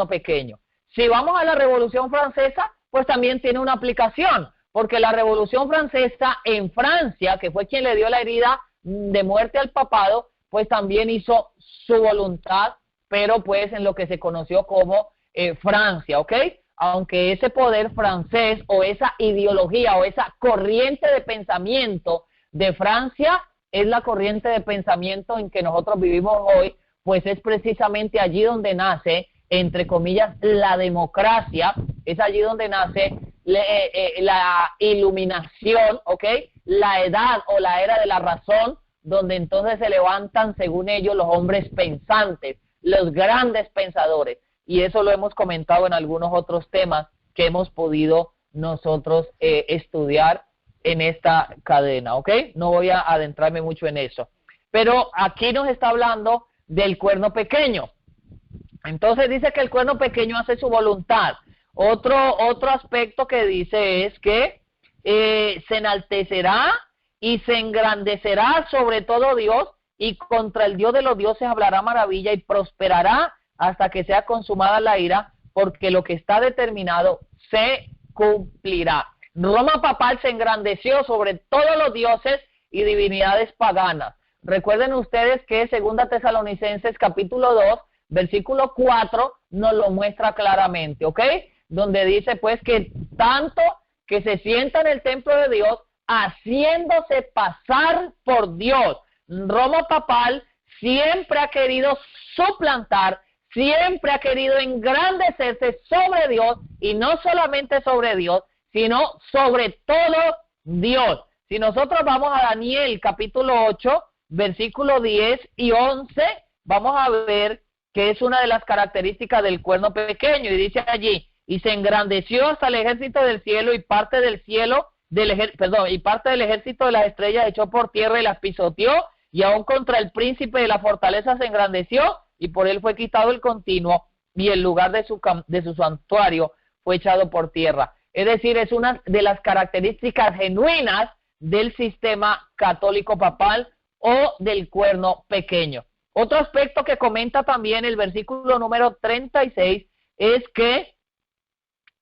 pequeño. Si vamos a la Revolución Francesa, pues también tiene una aplicación, porque la Revolución Francesa en Francia, que fue quien le dio la herida de muerte al papado, pues también hizo su voluntad, pero pues en lo que se conoció como Francia, ¿ok? Aunque ese poder francés o esa ideología o esa corriente de pensamiento de Francia es la corriente de pensamiento en que nosotros vivimos hoy, pues es precisamente allí donde nace, entre comillas, la democracia, es allí donde nace la iluminación, ¿ok? La edad o la era de la razón, donde entonces se levantan, según ellos, los hombres pensantes, los grandes pensadores. Y eso lo hemos comentado en algunos otros temas que hemos podido nosotros estudiar en esta cadena, ¿ok? No voy a adentrarme mucho en eso. Pero aquí nos está hablando del cuerno pequeño. Entonces dice que el cuerno pequeño hace su voluntad. Otro aspecto que dice es que se enaltecerá y se engrandecerá sobre todo Dios, y contra el Dios de los dioses hablará maravilla y prosperará hasta que sea consumada la ira, porque lo que está determinado se cumplirá. Roma papal se engrandeció sobre todos los dioses y divinidades paganas. Recuerden ustedes que 2 Tesalonicenses capítulo 2, versículo 4, nos lo muestra claramente, ¿ok? Donde dice pues que tanto que se sienta en el templo de Dios, haciéndose pasar por Dios. Roma papal siempre ha querido suplantar, siempre ha querido engrandecerse sobre Dios, y no solamente sobre Dios, sino sobre todo Dios. Si nosotros vamos a Daniel capítulo 8, versículo 10 y 11, vamos a ver que es una de las características del cuerno pequeño, y dice allí, y se engrandeció hasta el ejército del cielo, y parte del cielo, y parte del ejército de las estrellas echó por tierra y las pisoteó, y aún contra el príncipe de la fortaleza se engrandeció, y por él fue quitado el continuo, y el lugar de su santuario fue echado por tierra. Es decir, es una de las características genuinas del sistema católico papal o del cuerno pequeño. Otro aspecto que comenta también el versículo número 36 es que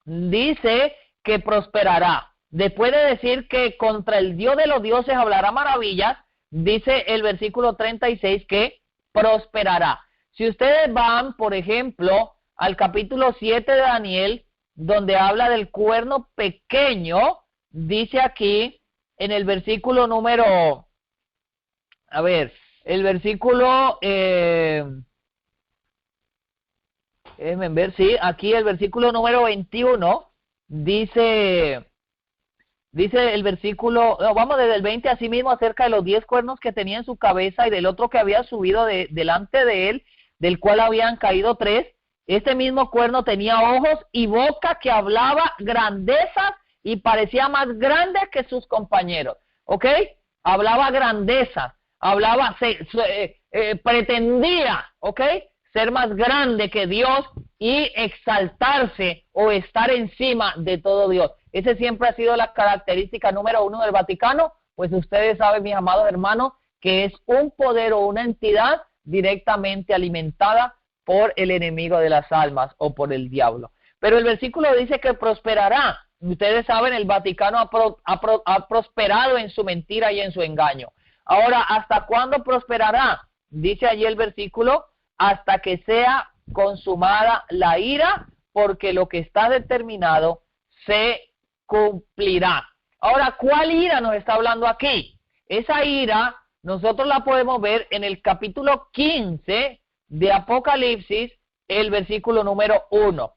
dice que prosperará. Después de decir que contra el Dios de los dioses hablará maravillas, dice el versículo 36 que prosperará. Si ustedes van, por ejemplo, al capítulo 7 de Daniel, donde habla del cuerno pequeño, dice aquí en el versículo número, el versículo, déjenme ver, sí, aquí el versículo número 21, dice el versículo, vamos desde el 20, así mismo acerca de los 10 cuernos que tenía en su cabeza y del otro que había subido delante de él, del cual habían caído 3. Este mismo cuerno tenía ojos y boca que hablaba grandezas y parecía más grande que sus compañeros, ¿ok? Hablaba grandezas, pretendía, ¿ok?, ser más grande que Dios y exaltarse o estar encima de todo Dios. Ese siempre ha sido la característica número 1 del Vaticano, pues ustedes saben, mis amados hermanos, que es un poder o una entidad directamente alimentada por el enemigo de las almas o por el diablo. Pero el versículo dice que prosperará. Ustedes saben, el Vaticano ha prosperado en su mentira y en su engaño. Ahora, ¿hasta cuándo prosperará? Dice allí el versículo, hasta que sea consumada la ira, porque lo que está determinado se cumplirá. Ahora, ¿cuál ira nos está hablando aquí? Esa ira nosotros la podemos ver en el capítulo 15 de Apocalipsis, el versículo número 1.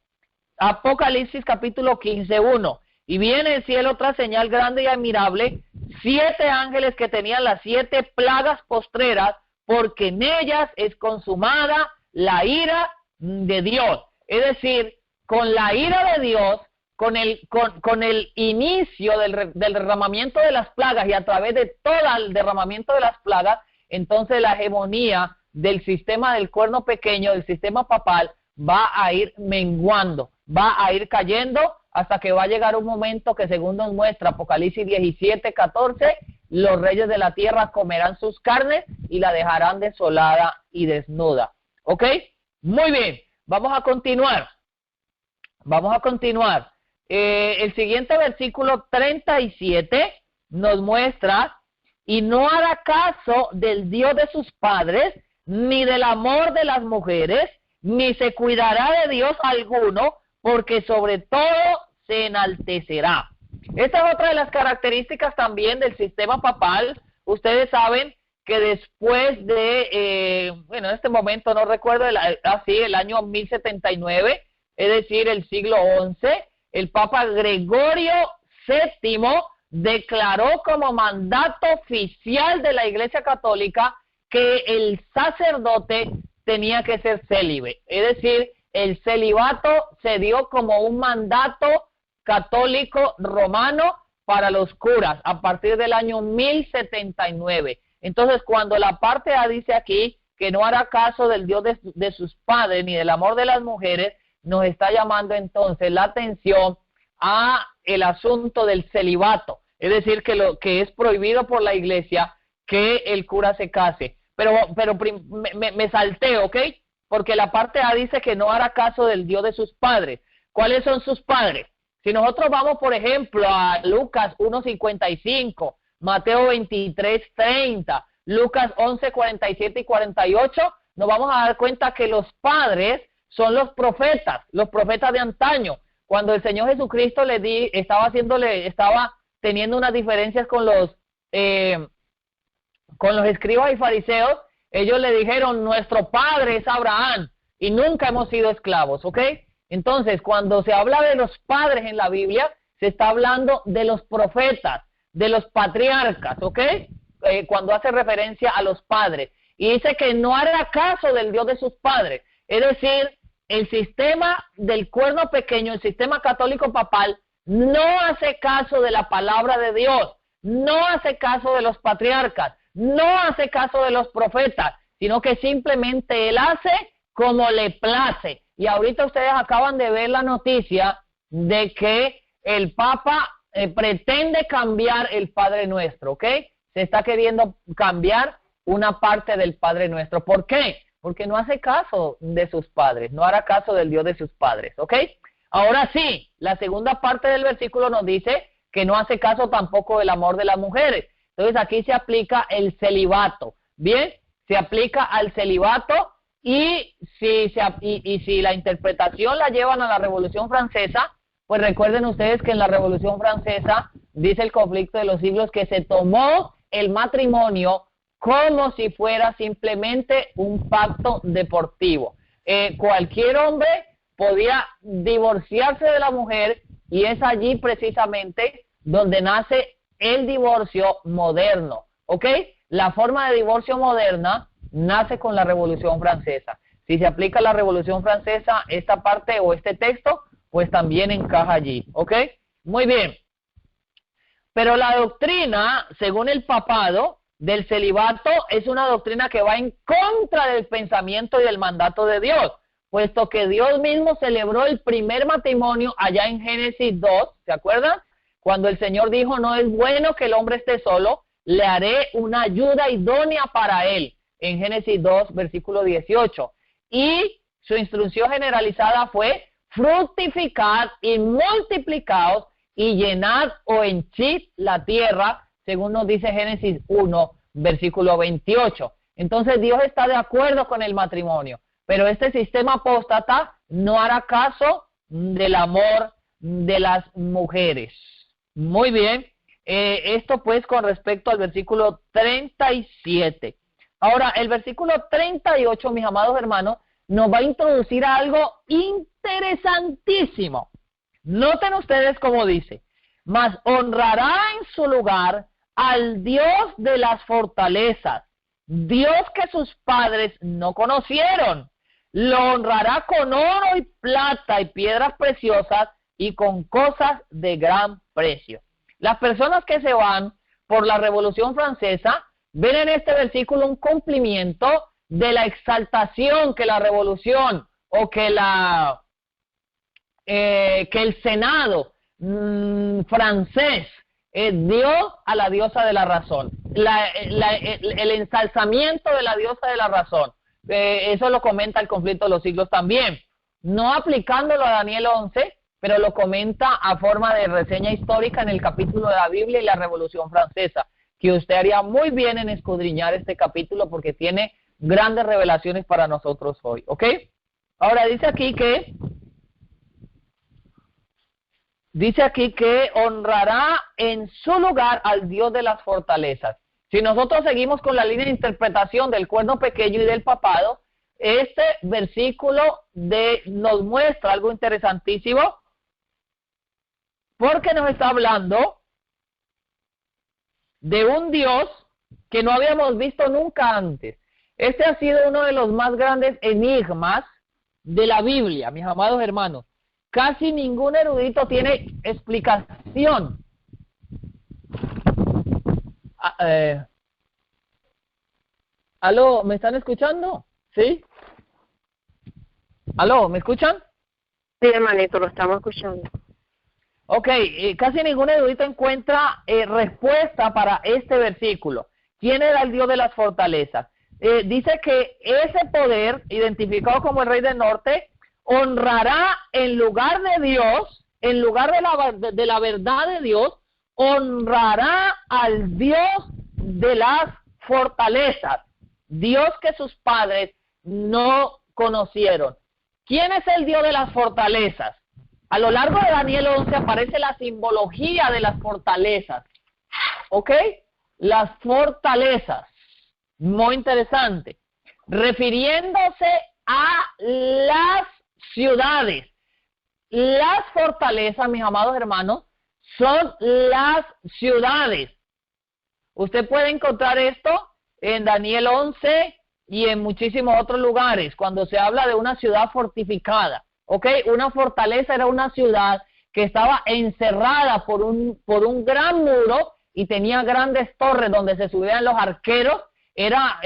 Apocalipsis capítulo 15, 1. Y viene el cielo otra señal grande y admirable, 7 ángeles que tenían las 7 plagas postreras, porque en ellas es consumada la ira de Dios. Es decir, con la ira de Dios, con el inicio del derramamiento de las plagas y a través de todo el derramamiento de las plagas, entonces la hegemonía del sistema del cuerno pequeño, del sistema papal, va a ir menguando, va a ir cayendo hasta que va a llegar un momento que, según nos muestra Apocalipsis 17, 14, los reyes de la tierra comerán sus carnes y la dejarán desolada y desnuda. ¿Ok? Muy bien, vamos a continuar. El siguiente versículo 37 nos muestra, y no hará caso del Dios de sus padres, ni del amor de las mujeres, ni se cuidará de Dios alguno, porque sobre todo se enaltecerá. Esta es otra de las características también del sistema papal. Ustedes saben que después de, en este momento no recuerdo, el año 1079, es decir, el siglo XI, el Papa Gregorio VII declaró como mandato oficial de la Iglesia Católica que el sacerdote tenía que ser célibe. Es decir, el celibato se dio como un mandato católico romano para los curas a partir del año 1079. Entonces, cuando la parte A dice aquí que no hará caso del Dios de sus padres ni del amor de las mujeres, nos está llamando entonces la atención a el asunto del celibato. Es decir, que lo que es prohibido por la iglesia que el cura se case. Pero me salté, ¿ok? Porque la parte A dice que no hará caso del Dios de sus padres. ¿Cuáles son sus padres? Si nosotros vamos, por ejemplo, a Lucas 1:55, Mateo 23:30, Lucas 11:47 y 48, nos vamos a dar cuenta que los padres son los profetas de antaño. Cuando el Señor Jesucristo estaba teniendo unas diferencias con los escribas y fariseos, ellos le dijeron, nuestro padre es Abraham y nunca hemos sido esclavos, ¿ok? Entonces, cuando se habla de los padres en la Biblia, se está hablando de los profetas, de los patriarcas, ¿ok? Cuando hace referencia a los padres. Y dice que no hará caso del Dios de sus padres. Es decir, el sistema del cuerno pequeño, el sistema católico papal, no hace caso de la palabra de Dios, no hace caso de los patriarcas, no hace caso de los profetas, sino que simplemente él hace como le place. Y ahorita ustedes acaban de ver la noticia de que el Papa pretende cambiar el Padre Nuestro, ¿ok? Se está queriendo cambiar una parte del Padre Nuestro. ¿Por qué? Porque no hace caso de sus padres, no hará caso del Dios de sus padres, ¿ok? Ahora sí, la segunda parte del versículo nos dice que no hace caso tampoco del amor de las mujeres. Entonces aquí se aplica el celibato, ¿bien? Se aplica al celibato y si la interpretación la llevan a la Revolución Francesa, pues recuerden ustedes que en la Revolución Francesa dice el conflicto de los siglos que se tomó el matrimonio como si fuera simplemente un pacto deportivo. Cualquier hombre podía divorciarse de la mujer y es allí precisamente donde nace el divorcio moderno, ¿ok? La forma de divorcio moderna nace con la Revolución Francesa. Si se aplica la Revolución Francesa, esta parte o este texto, pues también encaja allí, ¿ok? Muy bien. Pero la doctrina, según el papado, del celibato es una doctrina que va en contra del pensamiento y del mandato de Dios, puesto que Dios mismo celebró el primer matrimonio allá en Génesis 2, ¿se acuerdan? Cuando el Señor dijo, no es bueno que el hombre esté solo, le haré una ayuda idónea para él, en Génesis 2, versículo 18. Y su instrucción generalizada fue, fructificad y multiplicaos y llenad o henchid la tierra, según nos dice Génesis 1, versículo 28. Entonces Dios está de acuerdo con el matrimonio, pero este sistema apóstata no hará caso del amor de las mujeres. Muy bien, esto pues con respecto al versículo 37. Ahora, el versículo 38, mis amados hermanos, nos va a introducir a algo interesantísimo. Noten ustedes cómo dice: mas honrará en su lugar al Dios de las fortalezas, Dios que sus padres no conocieron. Lo honrará con oro y plata y piedras preciosas y con cosas de gran precio. Las personas que se van por la Revolución Francesa ven en este versículo un cumplimiento de la exaltación que la revolución o que el Senado francés dio a la diosa de la razón, el ensalzamiento de la diosa de la razón. Eso lo comenta el Conflicto de los Siglos también, no aplicándolo a Daniel 11, pero lo comenta a forma de reseña histórica en el capítulo de la Biblia y la Revolución Francesa, que usted haría muy bien en escudriñar este capítulo porque tiene grandes revelaciones para nosotros hoy, ¿ok? Ahora dice aquí que honrará en su lugar al Dios de las fortalezas. Si nosotros seguimos con la línea de interpretación del cuerno pequeño y del papado, este versículo nos muestra algo interesantísimo, porque nos está hablando de un Dios que no habíamos visto nunca antes. Este ha sido uno de los más grandes enigmas de la Biblia, mis amados hermanos. Casi ningún erudito tiene explicación. ¿Aló? ¿Me están escuchando? ¿Sí? ¿Aló? ¿Me escuchan? Sí, hermanito, lo estamos escuchando. Ok, casi ningún erudito encuentra respuesta para este versículo. ¿Quién era el Dios de las fortalezas? Dice que ese poder, identificado como el Rey del Norte, honrará en lugar de Dios, en lugar de la verdad de Dios, honrará al Dios de las fortalezas, Dios que sus padres no conocieron. ¿Quién es el Dios de las fortalezas? A lo largo de Daniel 11 aparece la simbología de las fortalezas, ¿ok? Las fortalezas, muy interesante, refiriéndose a las ciudades. Las fortalezas, mis amados hermanos, son las ciudades. Usted puede encontrar esto en Daniel 11 y en muchísimos otros lugares, cuando se habla de una ciudad fortificada. ¿Ok? Una fortaleza era una ciudad que estaba encerrada por un gran muro y tenía grandes torres donde se subían los arqueros. Era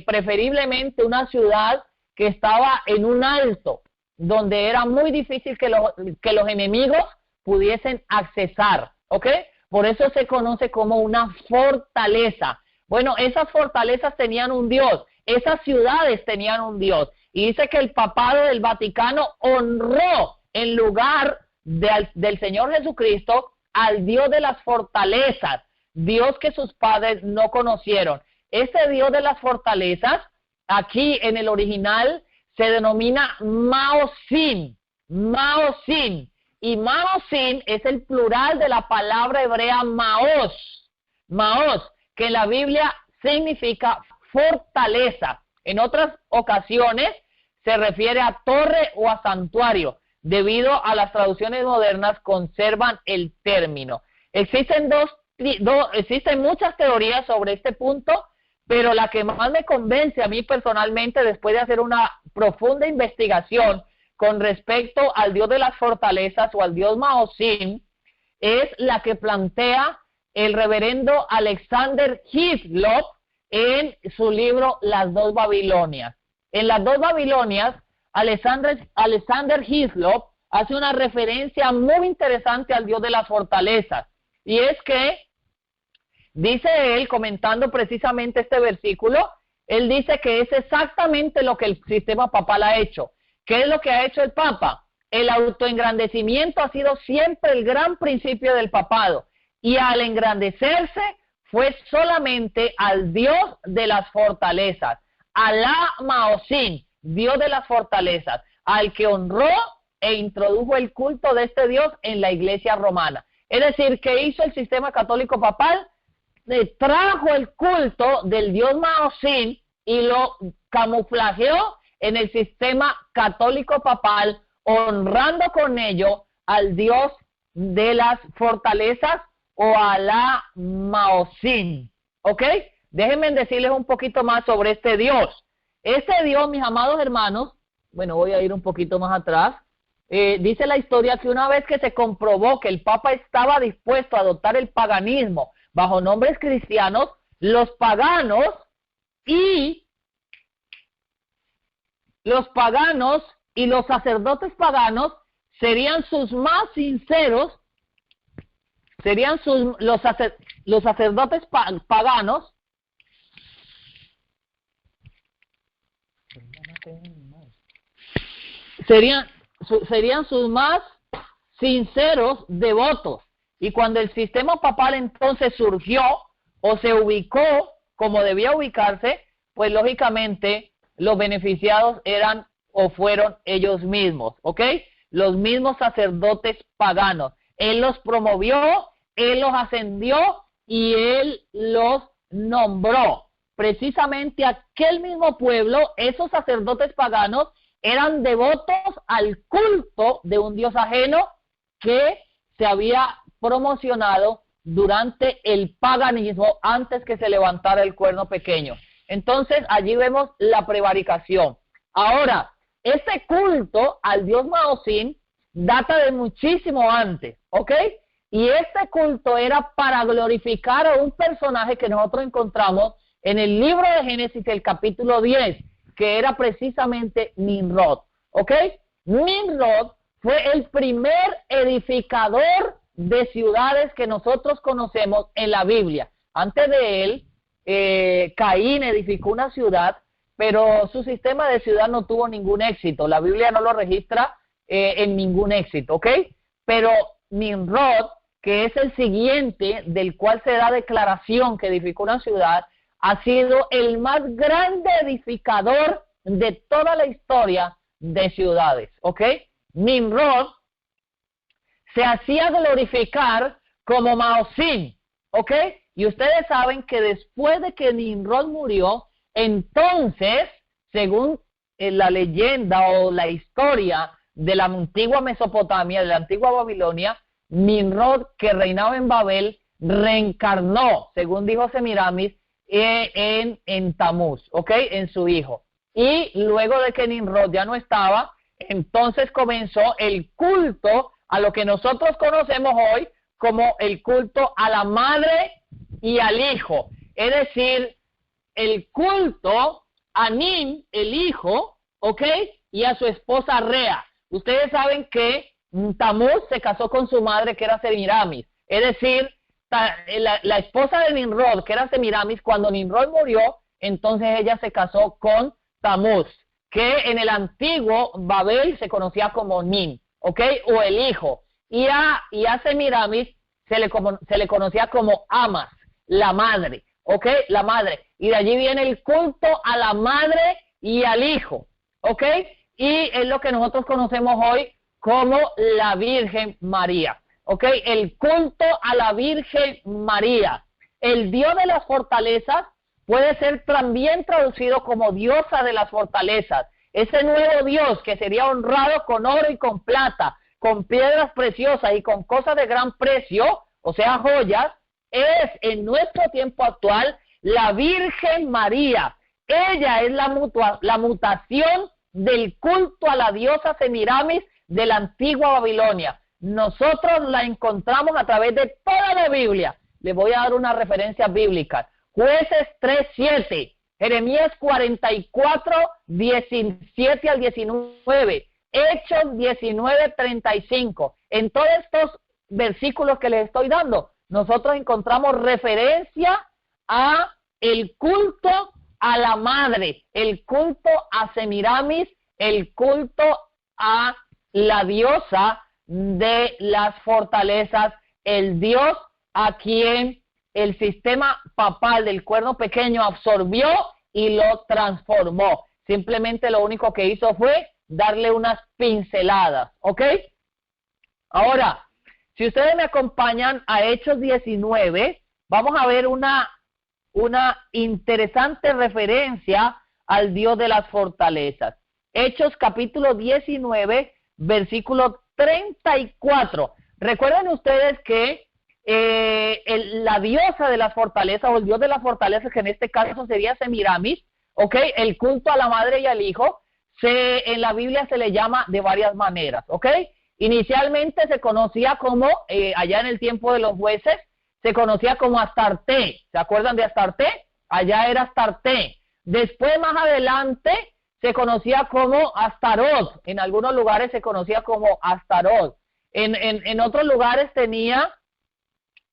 preferiblemente una ciudad que estaba en un alto, donde era muy difícil que los enemigos pudiesen accesar. ¿Ok? Por eso se conoce como una fortaleza. Bueno, esas fortalezas tenían un Dios, esas ciudades tenían un Dios. Y dice que el papado del Vaticano honró en lugar del Señor Jesucristo al Dios de las fortalezas, Dios que sus padres no conocieron. Ese Dios de las fortalezas, aquí en el original, se denomina Maosin. Maosin. Y Maosin es el plural de la palabra hebrea Maos. Maos, que en la Biblia significa fortaleza. En otras ocasiones se refiere a torre o a santuario. Debido a las traducciones modernas conservan el término. Existen muchas teorías sobre este punto, pero la que más me convence a mí personalmente, después de hacer una profunda investigación con respecto al Dios de las fortalezas o al Dios Maosin, es la que plantea el reverendo Alexander Hislop en su libro Las dos Babilonias. En Las dos Babilonias, Alexander Hislop hace una referencia muy interesante al Dios de las fortalezas. Y es que, dice él, comentando precisamente este versículo, él dice que es exactamente lo que el sistema papal ha hecho. ¿Qué es lo que ha hecho el Papa? el autoengrandecimiento ha sido siempre el gran principio del papado, y al engrandecerse fue solamente al Dios de las fortalezas, Alá Maosin, Dios de las fortalezas, al que honró e introdujo el culto de este Dios en la iglesia romana. Es decir, que hizo el sistema católico papal, trajo el culto del Dios Maosin y lo camuflajeó en el sistema católico papal, honrando con ello al Dios de las fortalezas o Alá Maosin. ¿Ok? Déjenme decirles un poquito más sobre este Dios. Este Dios, mis amados hermanos, bueno, voy a ir un poquito más atrás. Dice la historia que una vez que se comprobó que el Papa estaba dispuesto a adoptar el paganismo bajo nombres cristianos, los paganos y los sacerdotes paganos serían sus más sinceros, los sacerdotes paganos serían sus más sinceros devotos. Y cuando el sistema papal entonces surgió o se ubicó como debía ubicarse, pues lógicamente los beneficiados eran o fueron ellos mismos, ¿ok? Los mismos sacerdotes paganos. Él los promovió, él los ascendió y él los nombró. Precisamente aquel mismo pueblo, esos sacerdotes paganos, eran devotos al culto de un dios ajeno que se había promocionado durante el paganismo antes que se levantara el cuerno pequeño. Entonces allí vemos la prevaricación. Ahora, ese culto al dios Maosin data de muchísimo antes, ¿ok? Y este culto era para glorificar a un personaje que nosotros encontramos en el libro de Génesis, el capítulo 10, que era precisamente Nimrod, ¿ok? Nimrod fue el primer edificador de ciudades que nosotros conocemos en la Biblia. Antes de él, Caín edificó una ciudad, pero su sistema de ciudad no tuvo ningún éxito. La Biblia no lo registra en ningún éxito, ¿ok? Pero Nimrod, que es el siguiente del cual se da declaración que edificó una ciudad, ha sido el más grande edificador de toda la historia de ciudades, ¿ok? Nimrod se hacía glorificar como Maosin, ¿ok? Y ustedes saben que después de que Nimrod murió, entonces, según la leyenda o la historia de la antigua Mesopotamia, de la antigua Babilonia, Nimrod, que reinaba en Babel, reencarnó, según dijo Semiramis, en Tamuz, ¿ok? En su hijo. Y luego de que Nimrod ya no estaba, entonces comenzó el culto a lo que nosotros conocemos hoy como el culto a la madre y al hijo. Es decir, el culto a Nin, el hijo, ¿ok? Y a su esposa Rea. Ustedes saben que Tamuz se casó con su madre, que era Semiramis. Es decir, la esposa de Nimrod, que era Semiramis, cuando Nimrod murió, entonces ella se casó con Tamuz, que en el antiguo Babel se conocía como Nin, ¿ok? O el hijo. Y a Semiramis se le conocía como Amas, la madre, ¿ok? La madre. Y de allí viene el culto a la madre y al hijo, ¿ok? Y es lo que nosotros conocemos hoy como la Virgen María, ¿ok? El culto a la Virgen María. El Dios de las fortalezas puede ser también traducido como diosa de las fortalezas. Ese nuevo Dios que sería honrado con oro y con plata, con piedras preciosas y con cosas de gran precio, o sea, joyas, es en nuestro tiempo actual la Virgen María. Ella es la mutación del culto a la diosa Semiramis de la antigua Babilonia. Nosotros la encontramos a través de toda la Biblia. Les voy a dar una referencia bíblica. Jueces 3:7, Jeremías 44, 17 al 19, Hechos 19:35. En todos estos versículos que les estoy dando, nosotros encontramos referencia a el culto a la madre, el culto a Semiramis, el culto a la diosa de las fortalezas, el dios a quien el sistema papal del cuerno pequeño absorbió y lo transformó. Simplemente lo único que hizo fue darle unas pinceladas, ¿ok? Ahora, si ustedes me acompañan a Hechos 19, vamos a ver una interesante referencia al Dios de las fortalezas. Hechos capítulo 19, versículo 34. Recuerden ustedes que la diosa de las fortalezas, o el Dios de las fortalezas, que en este caso sería Semiramis, ¿ok? El culto a la madre y al hijo, en la Biblia se le llama de varias maneras, ¿ok? Inicialmente se conocía como, allá en el tiempo de los jueces, se conocía como Astarte. ¿Se acuerdan de Astarte? Allá era Astarte. Después, más adelante, se conocía como Astarot. En algunos lugares se conocía como Astarot. En otros lugares tenía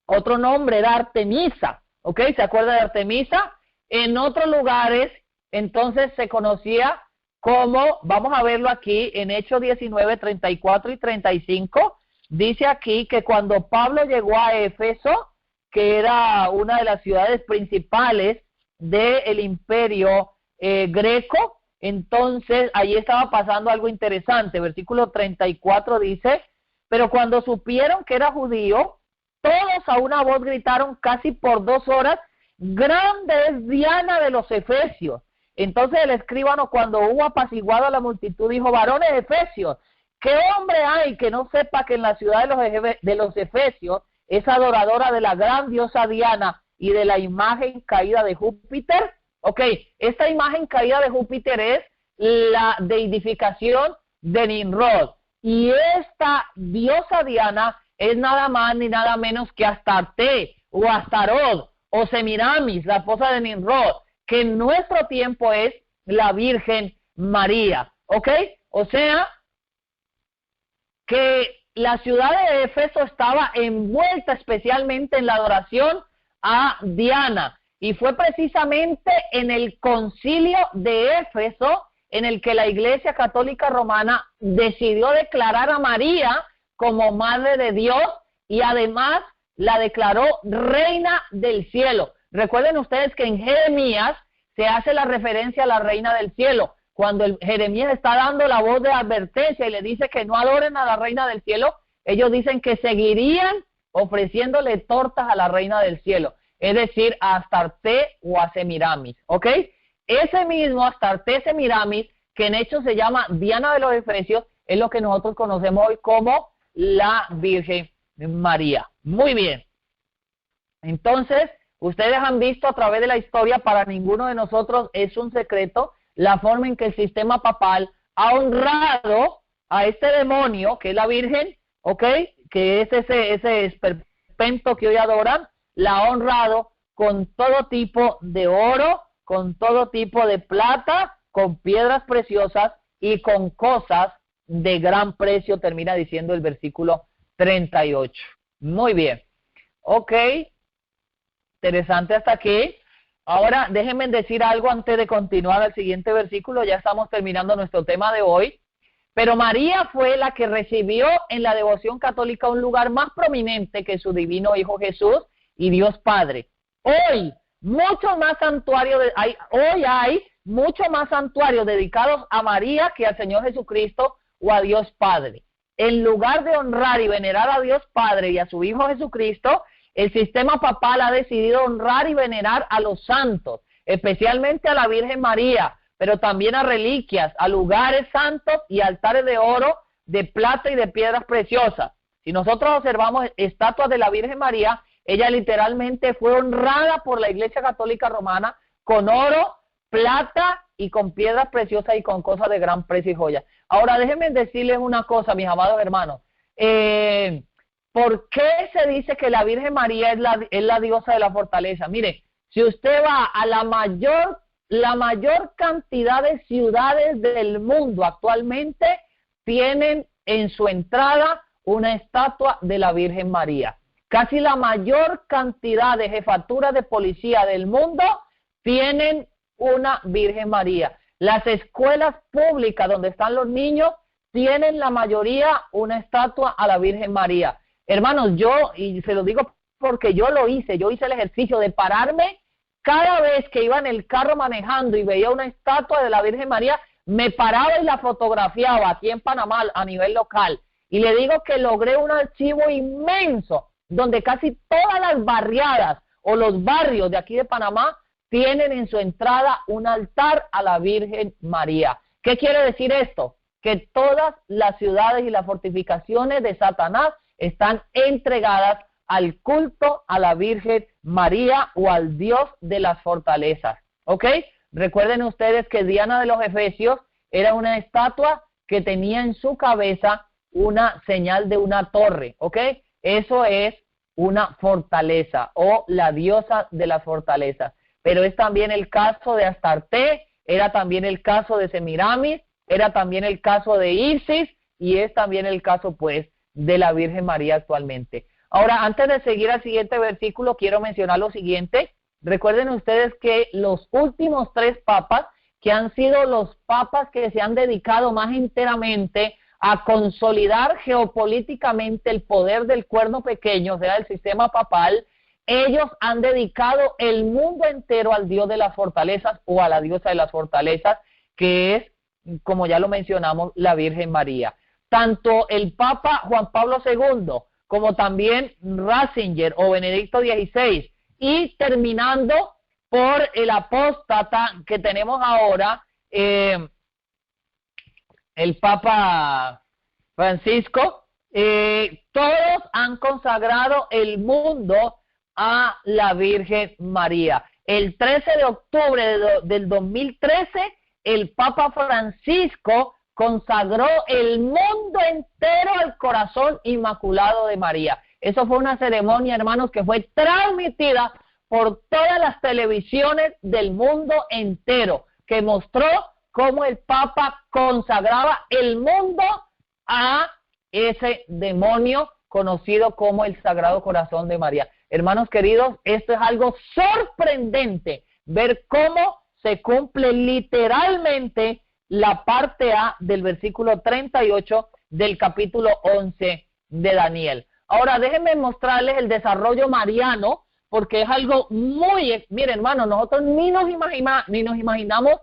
otro nombre, era Artemisa. ¿Ok? ¿Se acuerda de Artemisa? En otros lugares, entonces, se conocía como, vamos a verlo aquí, en Hechos 19, 34 y 35, dice aquí que cuando Pablo llegó a Éfeso, que era una de las ciudades principales del imperio greco, entonces allí estaba pasando algo interesante. Versículo 34 dice, pero cuando supieron que era judío, todos a una voz gritaron casi por 2 horas, grande es Diana de los Efesios. Entonces el escribano, cuando hubo apaciguado a la multitud, dijo, varones efesios, ¿qué hombre hay que no sepa que en la ciudad de los Efesios es adoradora de la gran diosa Diana y de la imagen caída de Júpiter? Ok, esta imagen caída de Júpiter es la deidificación de Nimrod. Y esta diosa Diana es nada más ni nada menos que Astarte o Astarot o Semiramis, la esposa de Nimrod, que en nuestro tiempo es la Virgen María. ¿Ok? O sea, que la ciudad de Éfeso estaba envuelta especialmente en la adoración a Diana. Y fue precisamente en el concilio de Éfeso en el que la Iglesia Católica Romana decidió declarar a María como Madre de Dios y además la declaró Reina del Cielo. Recuerden ustedes que en Jeremías se hace la referencia a la Reina del Cielo. Cuando Jeremías está dando la voz de advertencia y le dice que no adoren a la Reina del Cielo, ellos dicen que seguirían ofreciéndole tortas a la Reina del Cielo, es decir, a Astarte o a Semiramis, ¿ok? Ese mismo Astarte, Semiramis, que en hecho se llama Diana de los Efesios, es lo que nosotros conocemos hoy como la Virgen María. Muy bien. Entonces, ustedes han visto a través de la historia, para ninguno de nosotros es un secreto, la forma en que el sistema papal ha honrado a este demonio, que es la Virgen, ¿ok? Que es ese esperpento que hoy adoran, la ha honrado con todo tipo de oro, con todo tipo de plata, con piedras preciosas y con cosas de gran precio, termina diciendo el versículo 38. Muy bien. Ok. Interesante hasta aquí. Ahora déjenme decir algo antes de continuar al siguiente versículo. Ya estamos terminando nuestro tema de hoy. Pero María fue la que recibió en la devoción católica un lugar más prominente que su divino Hijo Jesús y Dios Padre. Hoy, muchos más santuarios hay muchos más santuarios dedicados a María que al Señor Jesucristo o a Dios Padre. En lugar de honrar y venerar a Dios Padre y a su Hijo Jesucristo, el sistema papal ha decidido honrar y venerar a los santos, especialmente a la Virgen María, pero también a reliquias, a lugares santos y altares de oro, de plata y de piedras preciosas. Si nosotros observamos estatuas de la Virgen María, ella literalmente fue honrada por la Iglesia Católica Romana con oro, plata y con piedras preciosas y con cosas de gran precio y joyas. Ahora déjenme decirles una cosa, mis amados hermanos. ¿Por qué se dice que la Virgen María es la diosa de la fortaleza? Mire, si usted va a la mayor cantidad de ciudades del mundo actualmente tienen en su entrada una estatua de la Virgen María. Casi la mayor cantidad de jefaturas de policía del mundo tienen una Virgen María. Las escuelas públicas donde están los niños tienen la mayoría una estatua a la Virgen María. Hermanos, yo, y se lo digo porque yo lo hice, yo hice el ejercicio de pararme cada vez que iba en el carro manejando y veía una estatua de la Virgen María, me paraba y la fotografiaba aquí en Panamá a nivel local. Y le digo que logré un archivo inmenso donde casi todas las barriadas o los barrios de aquí de Panamá tienen en su entrada un altar a la Virgen María. ¿Qué quiere decir esto? Que todas las ciudades y las fortificaciones de Satanás están entregadas al culto a la Virgen María o al Dios de las fortalezas. ¿Ok? Recuerden ustedes que Diana de los Efesios era una estatua que tenía en su cabeza una señal de una torre. ¿Ok? Eso es una fortaleza o la diosa de las fortalezas. Pero es también el caso de Astarte, era también el caso de Semiramis, era también el caso de Isis y es también el caso pues de la Virgen María actualmente. Ahora, antes de seguir al siguiente versículo, quiero mencionar lo siguiente. Recuerden ustedes que los últimos 3 papas, que han sido los papas que se han dedicado más enteramente a consolidar geopolíticamente el poder del cuerno pequeño, o sea, el sistema papal, ellos han dedicado el mundo entero al Dios de las fortalezas o a la diosa de las fortalezas, que es, como ya lo mencionamos, la Virgen María. Tanto el Papa Juan Pablo II como también Ratzinger o Benedicto XVI, y terminando por el apóstata que tenemos ahora, el Papa Francisco, todos han consagrado el mundo a la Virgen María. El 13 de octubre del 2013, el Papa Francisco consagró el mundo entero al corazón inmaculado de María. Eso fue una ceremonia, hermanos, que fue transmitida por todas las televisiones del mundo entero, que mostró cómo el Papa consagraba el mundo a ese demonio conocido como el Sagrado Corazón de María. Hermanos queridos, esto es algo sorprendente, ver cómo se cumple literalmente la parte A del versículo 38 del capítulo 11 de Daniel. Ahora déjenme mostrarles el desarrollo mariano, porque es algo muy, miren hermanos, nosotros ni nos imaginamos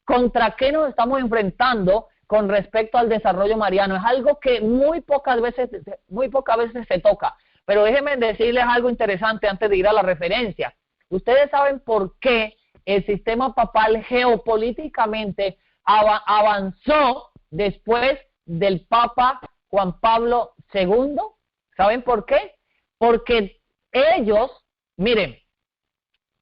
contra qué nos estamos enfrentando con respecto al desarrollo mariano. Es algo que muy pocas veces se toca. Pero déjenme decirles algo interesante antes de ir a la referencia. Ustedes saben por qué el sistema papal geopolíticamente avanzó después del Papa Juan Pablo II. ¿Saben por qué? Porque ellos, miren,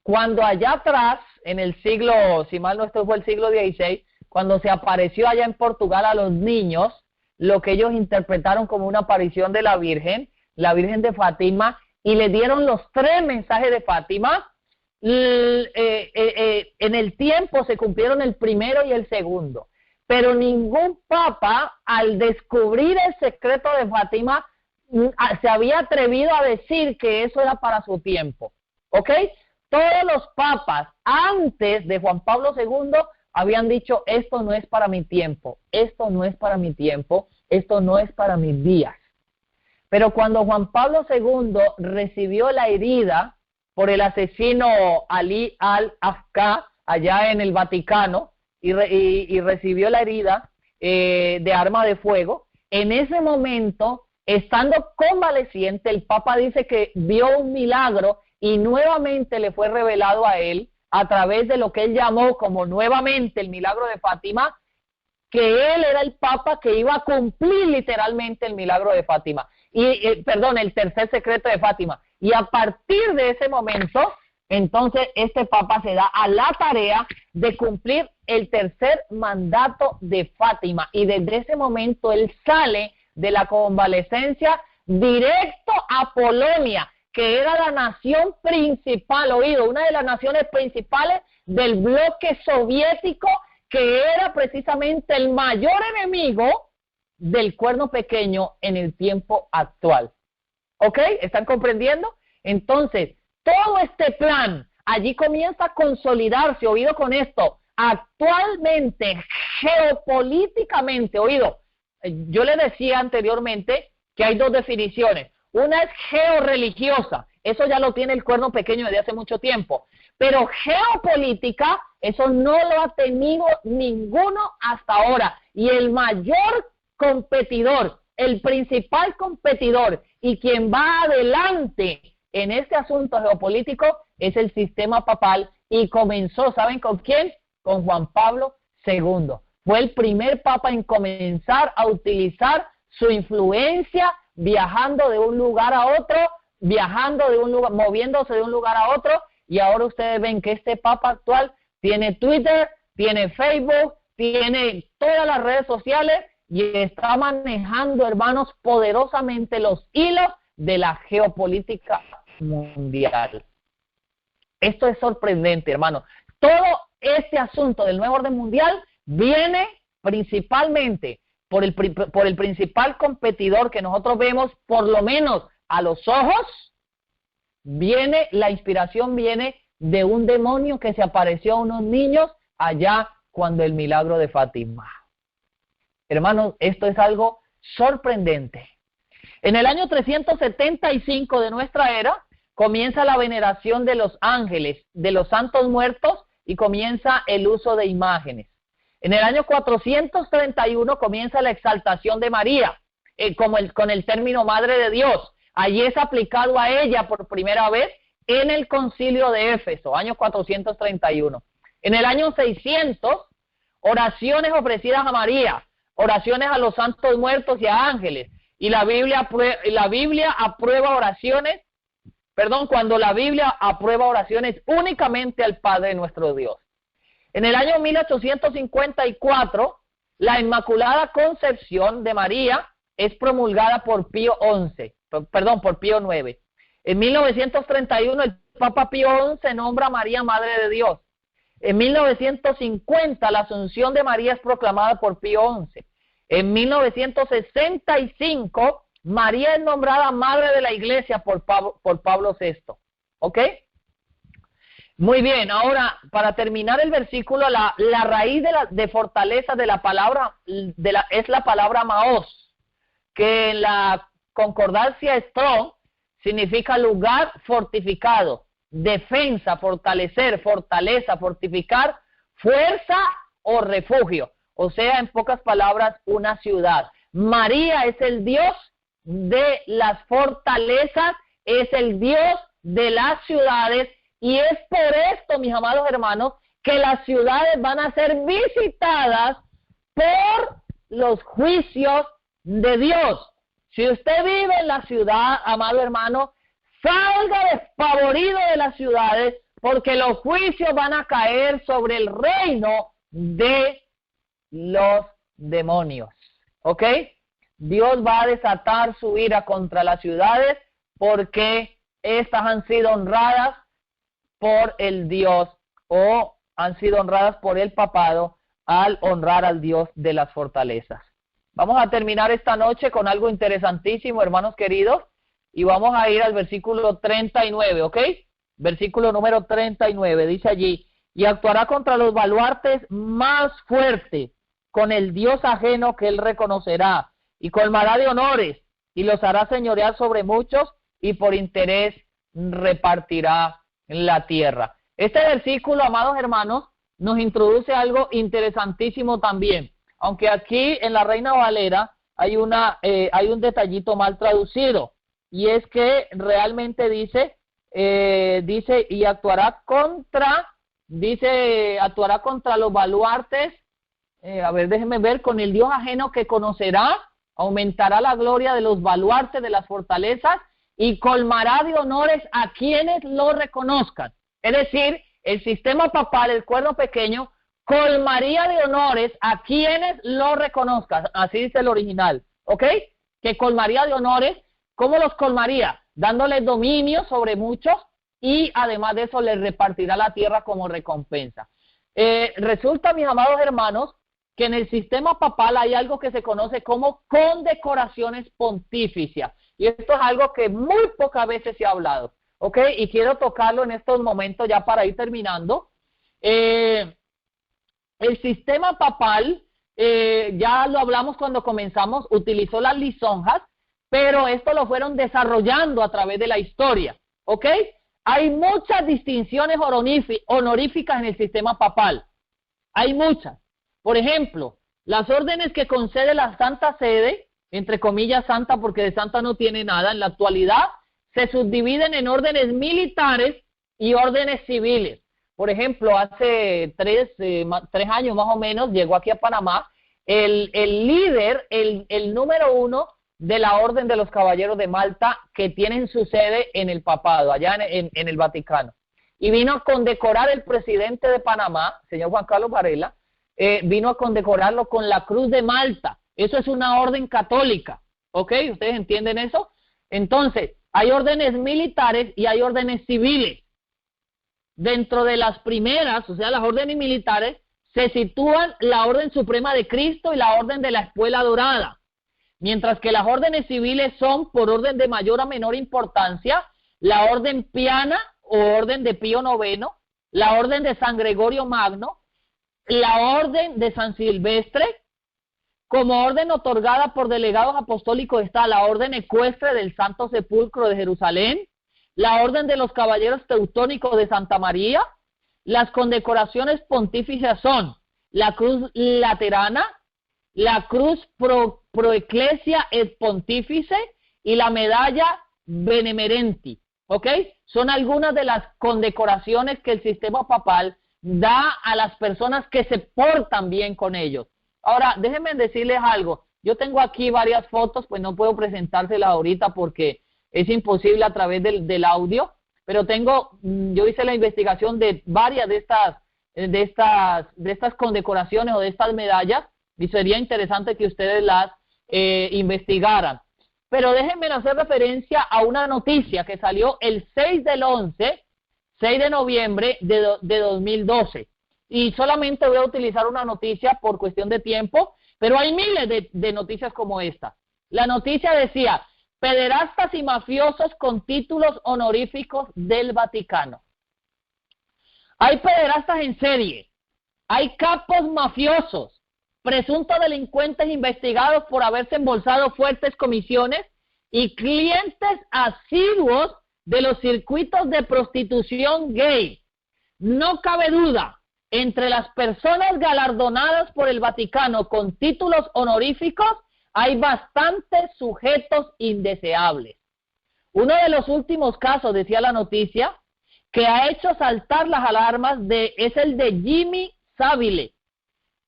cuando allá atrás, en el siglo, si mal no estoy, fue el siglo XVI, cuando se apareció allá en Portugal a los niños, lo que ellos interpretaron como una aparición de la Virgen de Fátima, y le dieron los 3 mensajes de Fátima. En el tiempo se cumplieron el primero y el segundo, pero ningún papa, al descubrir el secreto de Fátima, se había atrevido a decir que eso era para su tiempo. ¿Ok? Todos los papas antes de Juan Pablo II habían dicho: esto no es para mi tiempo, esto no es para mi tiempo, esto no es para mis días. Pero cuando Juan Pablo II recibió la herida por el asesino Ali al-Afqa allá en el Vaticano y recibió la herida de arma de fuego, en ese momento, estando convaleciente, el Papa dice que vio un milagro y nuevamente le fue revelado a él, a través de lo que él llamó como nuevamente el milagro de Fátima, que él era el Papa que iba a cumplir literalmente el milagro de Fátima. El tercer secreto de Fátima. Y a partir de ese momento, entonces este Papa se da a la tarea de cumplir el tercer mandato de Fátima. Y desde ese momento él sale de la convalecencia directo a Polonia, que era la nación principal, una de las naciones principales del bloque soviético, que era precisamente el mayor enemigo del cuerno pequeño en el tiempo actual. ¿Ok? ¿Están comprendiendo? Entonces, todo este plan allí comienza a consolidarse, oído con esto, actualmente, geopolíticamente, oído, yo le decía anteriormente que hay dos definiciones. Una es georreligiosa, eso ya lo tiene el Cuerno Pequeño desde hace mucho tiempo, pero geopolítica, eso no lo ha tenido ninguno hasta ahora. Y el mayor competidor, el principal competidor y quien va adelante en este asunto geopolítico es el sistema papal, y comenzó, ¿saben con quién? Con Juan Pablo II. Fue el primer papa en comenzar a utilizar su influencia viajando de un lugar a otro, moviéndose de un lugar a otro, y ahora ustedes ven que este papa actual tiene Twitter, tiene Facebook, tiene todas las redes sociales y está manejando, hermanos, poderosamente los hilos de la geopolítica mundial. Esto es sorprendente, hermano. Todo este asunto del nuevo orden mundial viene principalmente por el principal competidor que nosotros vemos, por lo menos a los ojos. La inspiración viene de un demonio que se apareció a unos niños allá cuando el milagro de Fátima. Hermanos, esto es algo sorprendente. En el año 375 de nuestra era, comienza la veneración de los ángeles, de los santos muertos, y comienza el uso de imágenes. En el año 431 comienza la exaltación de María, con el término Madre de Dios. Allí es aplicado a ella por primera vez en el concilio de Éfeso, año 431. En el año 600, oraciones ofrecidas a María, oraciones a los santos muertos y a ángeles. Y cuando la Biblia aprueba oraciones únicamente al Padre nuestro Dios. En el año 1854, la Inmaculada Concepción de María es promulgada por Pío IX. En 1931, el Papa Pío XI nombra a María Madre de Dios. En 1950, la Asunción de María es proclamada por Pío XI. En 1965, María es nombrada Madre de la Iglesia por Pablo VI. ¿Ok? Muy bien, ahora, para terminar el versículo, la raíz de fortaleza de la palabra, es la palabra Maos, que en la concordancia Strong significa lugar fortificado, defensa, fortalecer, fortaleza, fortificar, fuerza o refugio. O sea, en pocas palabras, una ciudad. María es el Dios de las fortalezas, es el Dios de las ciudades, y es por esto, mis amados hermanos, que las ciudades van a ser visitadas por los juicios de Dios. Si usted vive en la ciudad, amado hermano, salga despavorido de las ciudades, porque los juicios van a caer sobre el reino de los demonios. ¿Ok? Dios va a desatar su ira contra las ciudades porque estas han sido honradas por el Dios, o han sido honradas por el papado al honrar al Dios de las fortalezas. Vamos a terminar esta noche con algo interesantísimo, hermanos queridos, y vamos a ir al versículo 39, ¿ok? Versículo número 39, dice allí: y actuará contra los baluartes más fuerte, con el Dios ajeno que él reconocerá, y colmará de honores, y los hará señorear sobre muchos, y por interés repartirá la tierra. Este versículo, amados hermanos, nos introduce algo interesantísimo también, aunque aquí en la Reina Valera hay un detallito mal traducido, y es que realmente dice y actuará contra los baluartes, déjenme ver, con el Dios ajeno que conocerá, aumentará la gloria de los baluartes de las fortalezas, y colmará de honores a quienes lo reconozcan. Es decir, el sistema papal, el Cuerno Pequeño, colmaría de honores a quienes lo reconozcan. Así dice el original, ¿ok? Que colmaría de honores. ¿Cómo los colmaría? Dándoles dominio sobre muchos, y además de eso les repartirá la tierra como recompensa. Resulta, mis amados hermanos, que en el sistema papal hay algo que se conoce como condecoraciones pontificias. Y esto es algo que muy pocas veces se ha hablado, ¿ok? Y quiero tocarlo en estos momentos ya para ir terminando. El sistema papal ya lo hablamos cuando comenzamos, utilizó las lisonjas, pero esto lo fueron desarrollando a través de la historia, ¿ok? Hay muchas distinciones honoríficas en el sistema papal, hay muchas. Por ejemplo, las órdenes que concede la Santa Sede, entre comillas santa porque de santa no tiene nada, en la actualidad se subdividen en órdenes militares y órdenes civiles. Por ejemplo, hace 3 años más o menos llegó aquí a Panamá el líder, el número 1 de la Orden de los Caballeros de Malta, que tienen su sede en el papado, allá en el Vaticano. Y vino a condecorar el presidente de Panamá, señor Juan Carlos Varela, vino a condecorarlo con la Cruz de Malta. Eso es una orden católica, ¿ok? ¿Ustedes entienden eso? Entonces, hay órdenes militares y hay órdenes civiles. Dentro de las primeras, o sea, las órdenes militares, se sitúan la Orden Suprema de Cristo y la Orden de la Espuela Dorada. Mientras que las órdenes civiles son, por orden de mayor a menor importancia, la Orden Piana o Orden de Pío IX, la Orden de San Gregorio Magno, la Orden de San Silvestre. Como orden otorgada por delegados apostólicos está la Orden Ecuestre del Santo Sepulcro de Jerusalén, la Orden de los Caballeros Teutónicos de Santa María. Las condecoraciones pontífices son la Cruz Laterana, la Cruz Pro Ecclesia et Pontifice y la Medalla Benemerenti, ¿ok? Son algunas de las condecoraciones que el sistema papal da a las personas que se portan bien con ellos. Ahora, déjenme decirles algo. Yo tengo aquí varias fotos, pues no puedo presentárselas ahorita porque es imposible a través del audio, pero yo hice la investigación de varias de estas condecoraciones o de estas medallas y sería interesante que ustedes las investigaran. Pero déjenme hacer referencia a una noticia que salió el 6 de noviembre de 2012. Y solamente voy a utilizar una noticia por cuestión de tiempo, pero hay miles de noticias como esta. La noticia decía: pederastas y mafiosos con títulos honoríficos del Vaticano. Hay pederastas en serie, hay capos mafiosos, presuntos delincuentes investigados por haberse embolsado fuertes comisiones y clientes asiduos de los circuitos de prostitución gay. No cabe duda, entre las personas galardonadas por el Vaticano con títulos honoríficos hay bastantes sujetos indeseables. Uno de los últimos casos, decía la noticia, que ha hecho saltar las alarmas es el de Jimmy Savile,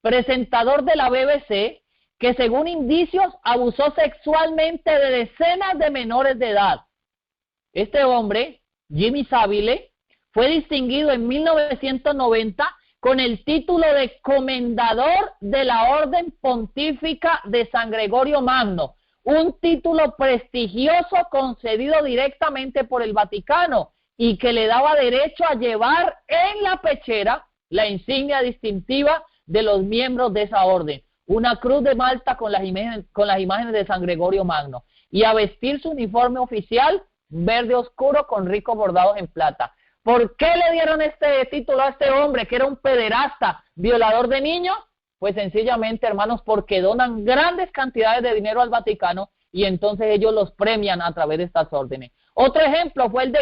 presentador de la BBC, que según indicios abusó sexualmente de decenas de menores de edad. Este hombre, Jimmy Savile, fue distinguido en 1990 con el título de Comendador de la Orden Pontífica de San Gregorio Magno, un título prestigioso concedido directamente por el Vaticano y que le daba derecho a llevar en la pechera la insignia distintiva de los miembros de esa orden, una cruz de Malta con las imágenes de San Gregorio Magno, y a vestir su uniforme oficial verde oscuro con ricos bordados en plata. ¿Por qué le dieron este título a este hombre que era un pederasta, violador de niños? Pues sencillamente, hermanos, porque donan grandes cantidades de dinero al Vaticano y entonces ellos los premian a través de estas órdenes. Otro ejemplo fue el de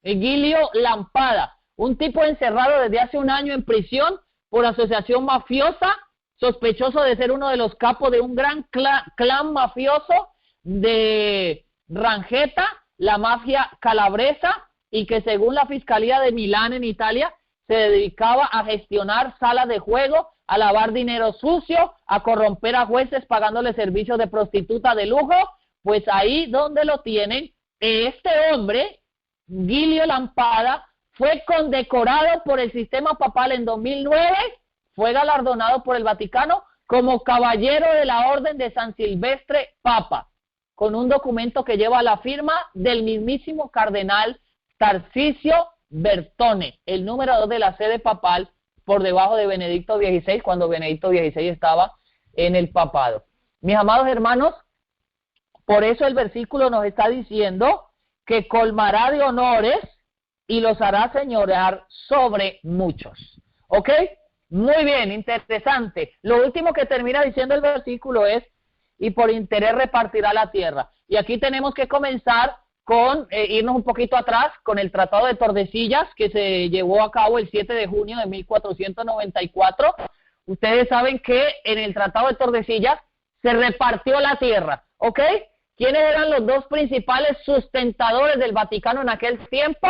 Giglio Lampada, un tipo encerrado desde hace un año en prisión por asociación mafiosa, sospechoso de ser uno de los capos de un gran clan mafioso de Rangheta, la mafia calabresa, y que según la Fiscalía de Milán en Italia se dedicaba a gestionar salas de juego, a lavar dinero sucio, a corromper a jueces pagándoles servicios de prostituta de lujo. Pues ahí donde lo tienen, este hombre, Giglio Lampada, fue condecorado por el sistema papal en 2009, fue galardonado por el Vaticano como caballero de la Orden de San Silvestre Papa, con un documento que lleva la firma del mismísimo cardenal Tarcisio Bertone, el número 2 de la sede papal, por debajo de Benedicto XVI, cuando Benedicto XVI estaba en el papado. Mis amados hermanos, por eso el versículo nos está diciendo que colmará de honores y los hará señorear sobre muchos. ¿Ok? Muy bien, interesante. Lo último que termina diciendo el versículo es, y por interés repartirá la tierra. Y aquí tenemos que comenzar con, irnos un poquito atrás, con el Tratado de Tordesillas, que se llevó a cabo el 7 de junio de 1494. Ustedes saben que en el Tratado de Tordesillas se repartió la tierra, ¿ok? ¿Quiénes eran los dos principales sustentadores del Vaticano en aquel tiempo?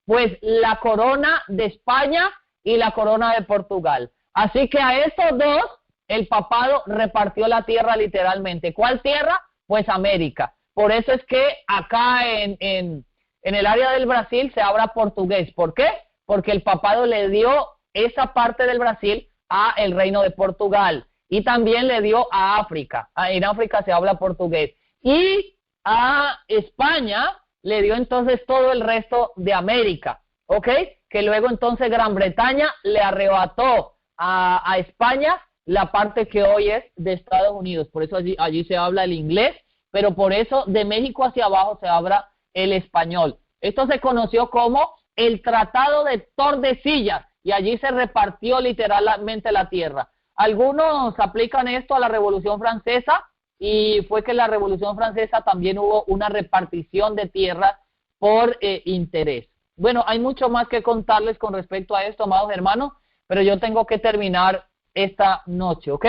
Pues la corona de España y la corona de Portugal. Así que a estos dos, el papado repartió la tierra literalmente. ¿Cuál tierra? Pues América. Por eso es que acá en el área del Brasil se habla portugués. ¿Por qué? Porque el papado le dio esa parte del Brasil a el reino de Portugal y también le dio a África. En África se habla portugués. Y a España le dio entonces todo el resto de América, ¿ok? Que luego entonces Gran Bretaña le arrebató a España la parte que hoy es de Estados Unidos. Por eso allí se habla el inglés, pero por eso de México hacia abajo se habla el español. Esto se conoció como el Tratado de Tordesillas y allí se repartió literalmente la tierra. Algunos aplican esto a la Revolución Francesa, y fue que en la Revolución Francesa también hubo una repartición de tierras por interés. Bueno, hay mucho más que contarles con respecto a esto, amados hermanos, pero yo tengo que terminar esta noche, ¿ok?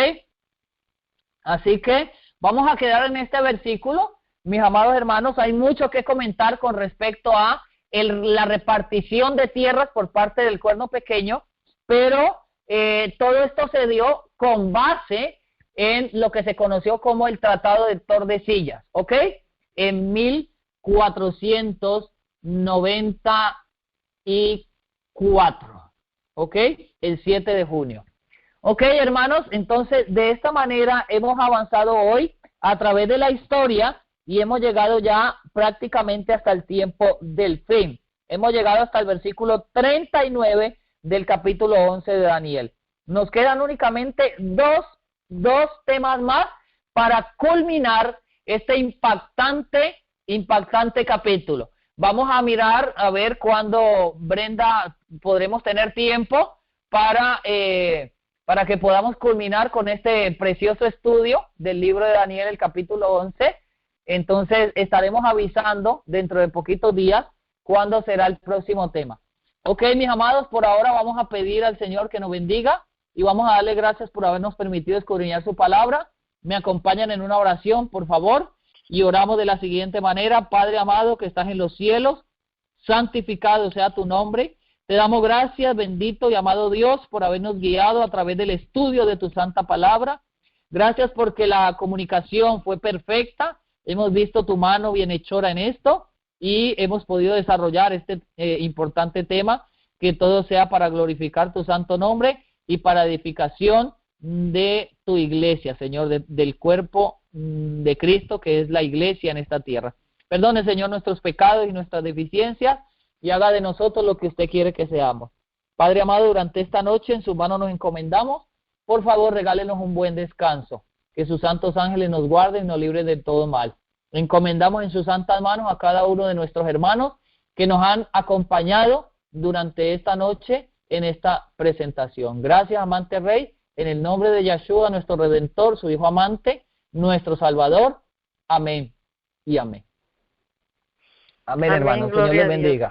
Así que vamos a quedar en este versículo. Mis amados hermanos, hay mucho que comentar con respecto a la repartición de tierras por parte del Cuerno Pequeño, pero todo esto se dio con base en lo que se conoció como el Tratado de Tordesillas, ¿ok? En 1494, ¿ok? El 7 de junio. Ok, hermanos, entonces de esta manera hemos avanzado hoy a través de la historia y hemos llegado ya prácticamente hasta el tiempo del fin. Hemos llegado hasta el versículo 39 del capítulo 11 de Daniel. Nos quedan únicamente dos temas más para culminar este impactante capítulo. Vamos a mirar a ver cuándo, Brenda, podremos tener tiempo para que podamos culminar con este precioso estudio del libro de Daniel, el capítulo 11. Entonces estaremos avisando dentro de poquitos días cuándo será el próximo tema. Ok, mis amados, por ahora vamos a pedir al Señor que nos bendiga y vamos a darle gracias por habernos permitido escudriñar su palabra. Me acompañan en una oración, por favor, y oramos de la siguiente manera. Padre amado que estás en los cielos, santificado sea tu nombre. Te damos gracias, bendito y amado Dios, por habernos guiado a través del estudio de tu santa palabra. Gracias porque la comunicación fue perfecta. Hemos visto tu mano bienhechora en esto y hemos podido desarrollar este importante tema, que todo sea para glorificar tu santo nombre y para edificación de tu iglesia, Señor, del cuerpo de Cristo, que es la iglesia en esta tierra. Perdone, Señor, nuestros pecados y nuestras deficiencias y haga de nosotros lo que usted quiere que seamos. Padre amado, durante esta noche en sus manos nos encomendamos. Por favor, regálenos un buen descanso. Que sus santos ángeles nos guarden y nos libren de todo mal. Encomendamos en sus santas manos a cada uno de nuestros hermanos que nos han acompañado durante esta noche en esta presentación. Gracias, amante Rey, en el nombre de Yeshua, nuestro Redentor, su Hijo amante, nuestro Salvador. Amén y amén. Amén, hermanos. Señor les bendiga.